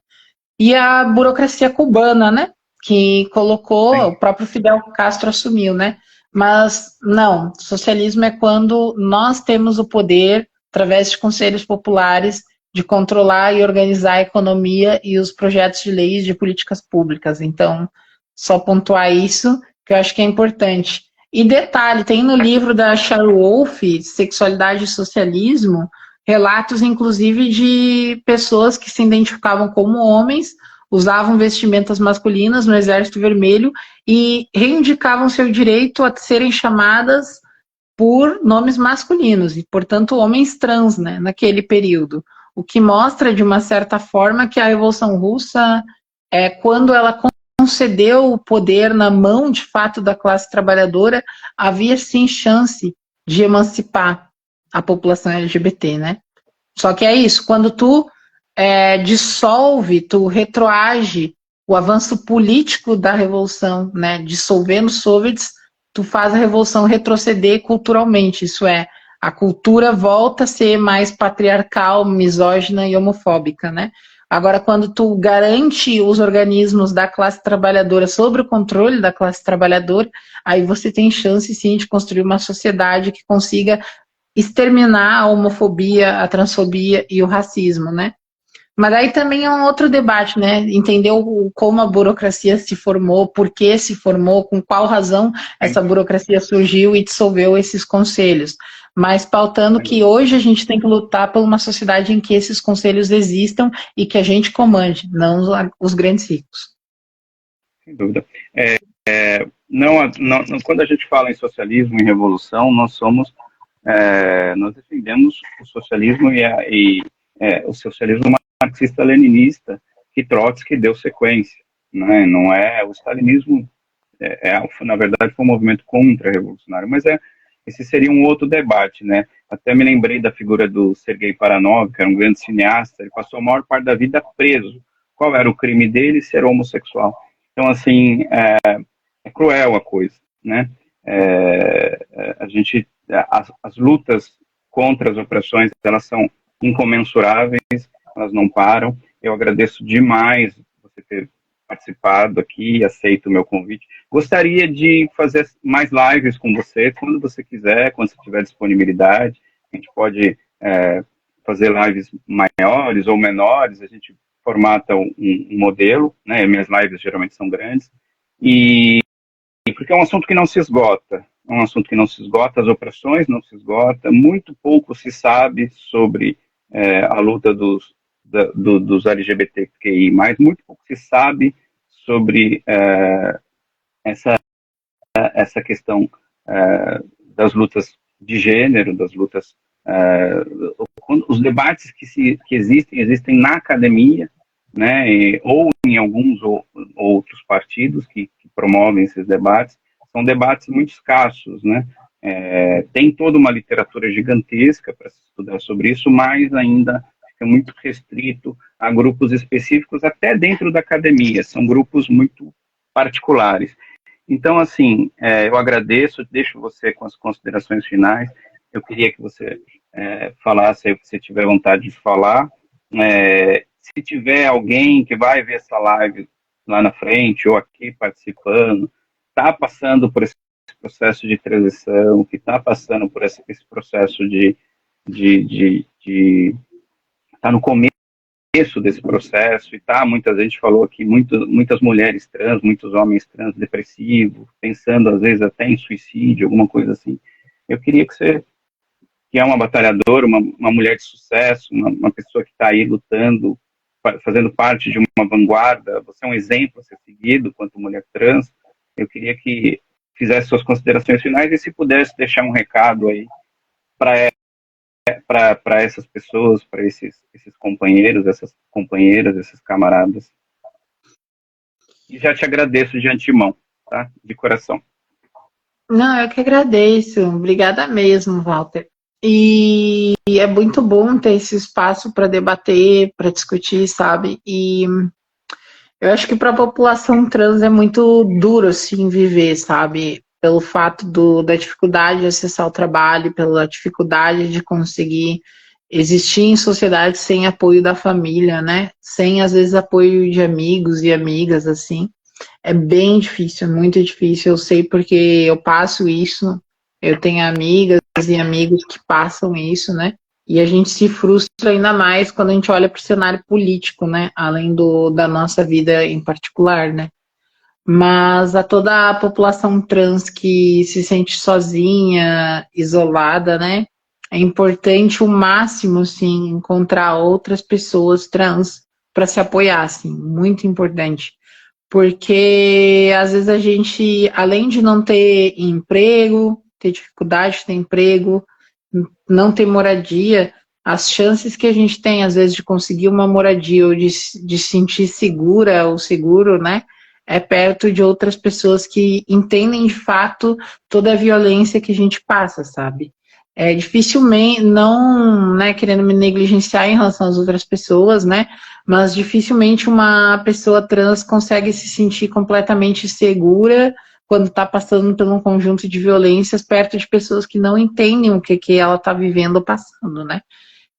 e a burocracia cubana, né, que colocou, o próprio Fidel Castro assumiu, né, mas não, socialismo é quando nós temos o poder, através de conselhos populares, de controlar e organizar a economia e os projetos de leis de políticas públicas. Então, só pontuar isso, que eu acho que é importante. E detalhe, tem no livro da Sharon Wolf, Sexualidade e Socialismo, relatos, inclusive, de pessoas que se identificavam como homens, usavam vestimentas masculinas no Exército Vermelho e reivindicavam seu direito a serem chamadas por nomes masculinos, e, portanto, homens trans, né, naquele período. O que mostra, de uma certa forma, que a Revolução Russa, quando ela concedeu o poder na mão, de fato, da classe trabalhadora, havia, sim, chance de emancipar a população LGBT, né? Só que é isso, quando tu dissolve, tu retroage o avanço político da Revolução, né? Dissolvendo os soviets, tu faz a Revolução retroceder culturalmente, isso é, a cultura volta a ser mais patriarcal, misógina e homofóbica, né? Agora, quando tu garante os organismos da classe trabalhadora sob o controle da classe trabalhadora, aí você tem chance, sim, de construir uma sociedade que consiga exterminar a homofobia, a transfobia e o racismo, né? Mas aí também é um outro debate, né? Entender como a burocracia se formou, por que se formou, com qual razão essa burocracia surgiu e dissolveu esses conselhos. Mas pautando que hoje a gente tem que lutar por uma sociedade em que esses conselhos existam e que a gente comande, não os grandes ricos. Sem dúvida. Quando a gente fala em socialismo e revolução, nós somos nós defendemos o socialismo o socialismo marxista-leninista que Trotsky deu sequência, né? Não é o stalinismo, na verdade foi um movimento contra-revolucionário, mas esse seria um outro debate, né? Até me lembrei da figura do Sergei Baranov, que era um grande cineasta, ele passou a maior parte da vida preso. Qual era o crime dele? Ser homossexual. Então, assim, é cruel a coisa, né? As lutas contra as opressões, elas são incomensuráveis, elas não param. Eu agradeço demais você ter participado aqui, aceito o meu convite. Gostaria de fazer mais lives com você, quando você quiser, quando você tiver disponibilidade. A gente pode fazer lives maiores ou menores, a gente formata um modelo, né? Minhas lives geralmente são grandes, porque é um assunto que não se esgota, as opressões não se esgotam, muito pouco se sabe sobre a luta dos LGBTQI+, muito pouco se sabe sobre essa questão das lutas de gênero, das lutas, os debates que existem na academia, né, ou em alguns outros partidos que promovem esses debates, são debates muito escassos, né? Tem toda uma literatura gigantesca para se estudar sobre isso, mas ainda fica muito restrito a grupos específicos, até dentro da academia, são grupos muito particulares. Então, assim, eu agradeço, deixo você com as considerações finais. Eu queria que você falasse aí o que você tiver vontade de falar. Se tiver alguém que vai ver essa live lá na frente, ou aqui participando, está passando por esse processo de transição, que está passando por esse processo de tá no começo desse processo, e muita gente falou aqui, muitas mulheres trans, muitos homens trans depressivos, pensando às vezes até em suicídio, alguma coisa assim. Eu queria que você, que é uma batalhadora, uma mulher de sucesso, uma pessoa que está aí lutando, fazendo parte de uma vanguarda, você é um exemplo a ser seguido quanto mulher trans. Eu queria que fizesse suas considerações finais e se pudesse deixar um recado aí para essas pessoas, para esses companheiros, essas companheiras, esses camaradas. E já te agradeço de antemão, tá? De coração. Não, eu que agradeço. Obrigada mesmo, Walter. E é muito bom ter esse espaço para debater, para discutir, sabe? E eu acho que para a população trans é muito duro, assim, viver, sabe? Pelo fato da dificuldade de acessar o trabalho, pela dificuldade de conseguir existir em sociedade sem apoio da família, né? Sem, às vezes, apoio de amigos e amigas, assim. É bem difícil, é muito difícil. Eu sei porque eu passo isso, eu tenho amigas e amigos que passam isso, né? E a gente se frustra ainda mais quando a gente olha para o cenário político, né? Além da nossa vida em particular, né? Mas a toda a população trans que se sente sozinha, isolada, né? É importante o máximo, sim, encontrar outras pessoas trans para se apoiar, assim, muito importante. Porque às vezes a gente, além de não ter emprego, ter dificuldade de ter emprego, não ter moradia, as chances que a gente tem, às vezes, de conseguir uma moradia ou de se sentir segura ou seguro, né? É perto de outras pessoas que entendem de fato toda a violência que a gente passa, sabe? Dificilmente, não, né, querendo me negligenciar em relação às outras pessoas, né? Mas dificilmente uma pessoa trans consegue se sentir completamente segura quando está passando por um conjunto de violências perto de pessoas que não entendem o que ela está vivendo ou passando, né?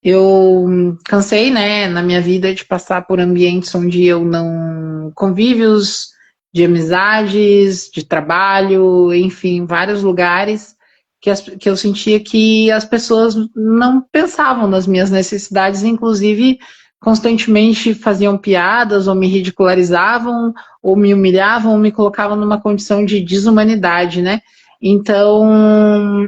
Eu cansei, né, na minha vida de passar por ambientes onde eu não... convívios de amizades, de trabalho, enfim, vários lugares que eu sentia que as pessoas não pensavam nas minhas necessidades, inclusive constantemente faziam piadas ou me ridicularizavam ou me humilhavam ou me colocavam numa condição de desumanidade, né? Então,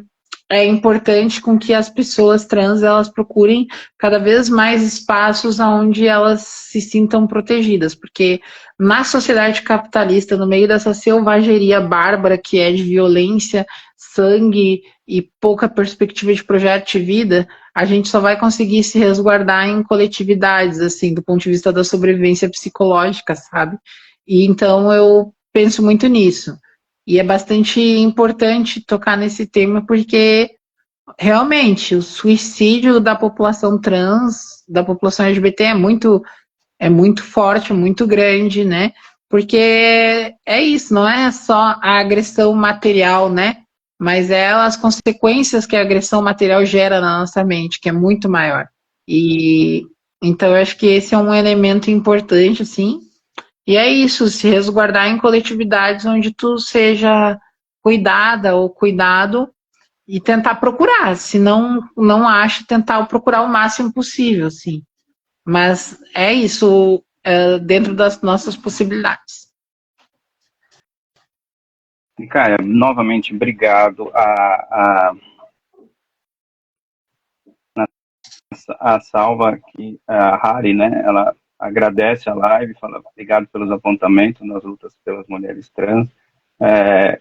é importante com que as pessoas trans elas procurem cada vez mais espaços onde elas se sintam protegidas, porque na sociedade capitalista, no meio dessa selvageria bárbara que é de violência, sangue e pouca perspectiva de projeto de vida, a gente só vai conseguir se resguardar em coletividades, assim, do ponto de vista da sobrevivência psicológica, sabe? E então eu penso muito nisso. E é bastante importante tocar nesse tema, porque realmente o suicídio da população trans, da população LGBT é muito forte, muito grande, né? Porque é isso, não é só a agressão material, né? Mas é as consequências que a agressão material gera na nossa mente, que é muito maior. E então eu acho que esse é um elemento importante, assim. E é isso, se resguardar em coletividades onde tu seja cuidada ou cuidado e tentar procurar. Se não acha, tentar procurar o máximo possível, assim. Mas é isso, dentro das nossas possibilidades. Cara, novamente, obrigado. A Salva aqui, a Hari, né, ela agradece a live, fala obrigado pelos apontamentos nas lutas pelas mulheres trans.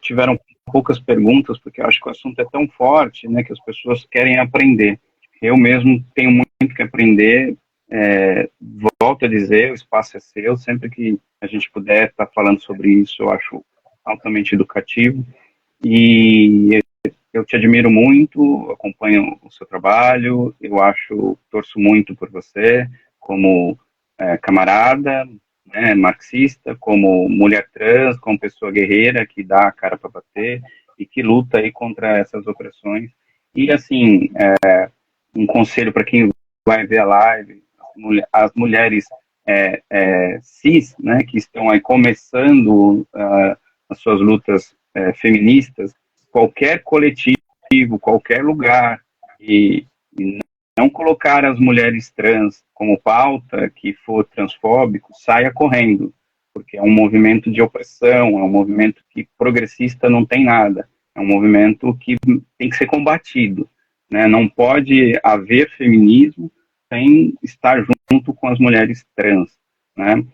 Tiveram poucas perguntas, porque eu acho que o assunto é tão forte, né, que as pessoas querem aprender. Eu mesmo tenho muito que aprender. Volto a dizer, o espaço é seu, sempre que a gente puder estar falando sobre isso, eu acho altamente educativo. E eu te admiro muito, acompanho o seu trabalho, torço muito por você, como camarada, né, marxista, como mulher trans, como pessoa guerreira que dá a cara para bater e que luta aí contra essas opressões. E, assim, um conselho para quem vai ver a live, as mulheres cis, né, que estão aí começando as suas lutas feministas, qualquer coletivo, qualquer lugar, e não colocar as mulheres trans como pauta que for transfóbico, saia correndo, porque é um movimento de opressão, é um movimento que progressista não tem nada, é um movimento que tem que ser combatido, né? Não pode haver feminismo sem estar junto com as mulheres trans, né?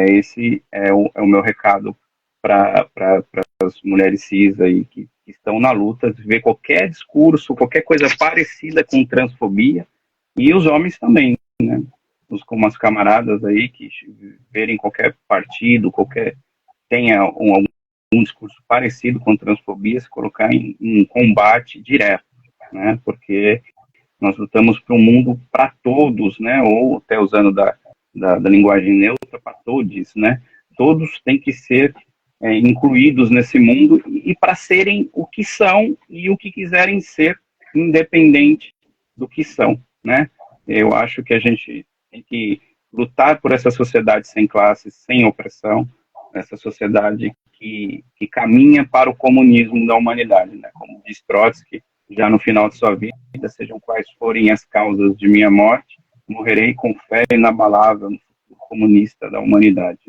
Esse é o meu recado para as mulheres cis aí que estão na luta, ver qualquer discurso, qualquer coisa parecida com transfobia, e os homens também, né? Como as camaradas aí que verem qualquer partido, tenha um discurso parecido com transfobia, se colocar em combate direto, né? Porque nós lutamos para um mundo para todos, né? Ou até usando da linguagem neutra, para todos, né? Todos têm que ser incluídos nesse mundo e para serem o que são e o que quiserem ser, independente do que são, né? Eu acho que a gente tem que lutar por essa sociedade sem classes, sem opressão, essa sociedade que caminha para o comunismo da humanidade, né? Como diz Trotsky, já no final de sua vida, sejam quais forem as causas de minha morte, morrerei com fé inabalável no futuro comunista da humanidade.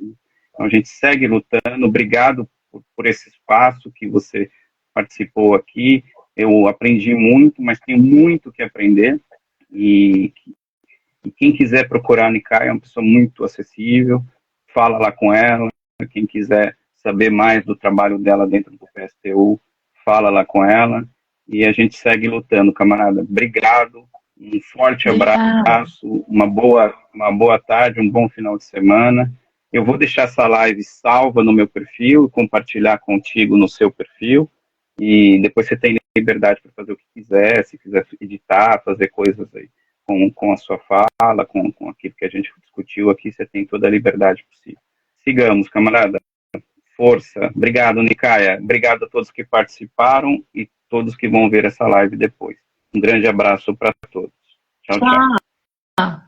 Então a gente segue lutando. Obrigado por esse espaço que você participou aqui. Eu aprendi muito, mas tenho muito que aprender. E quem quiser procurar a Nikai é uma pessoa muito acessível. Fala lá com ela. Quem quiser saber mais do trabalho dela dentro do PSTU, fala lá com ela. E a gente segue lutando, camarada. Obrigado. Um forte abraço, uma boa tarde, um bom final de semana. Eu vou deixar essa live salva no meu perfil, compartilhar contigo no seu perfil, e depois você tem liberdade para fazer o que quiser, se quiser editar, fazer coisas aí com a sua fala, com aquilo que a gente discutiu aqui, você tem toda a liberdade possível. Sigamos, camarada. Força. Obrigado, Nicaia. Obrigado a todos que participaram e todos que vão ver essa live depois. Um grande abraço para todos. Tchau, tchau.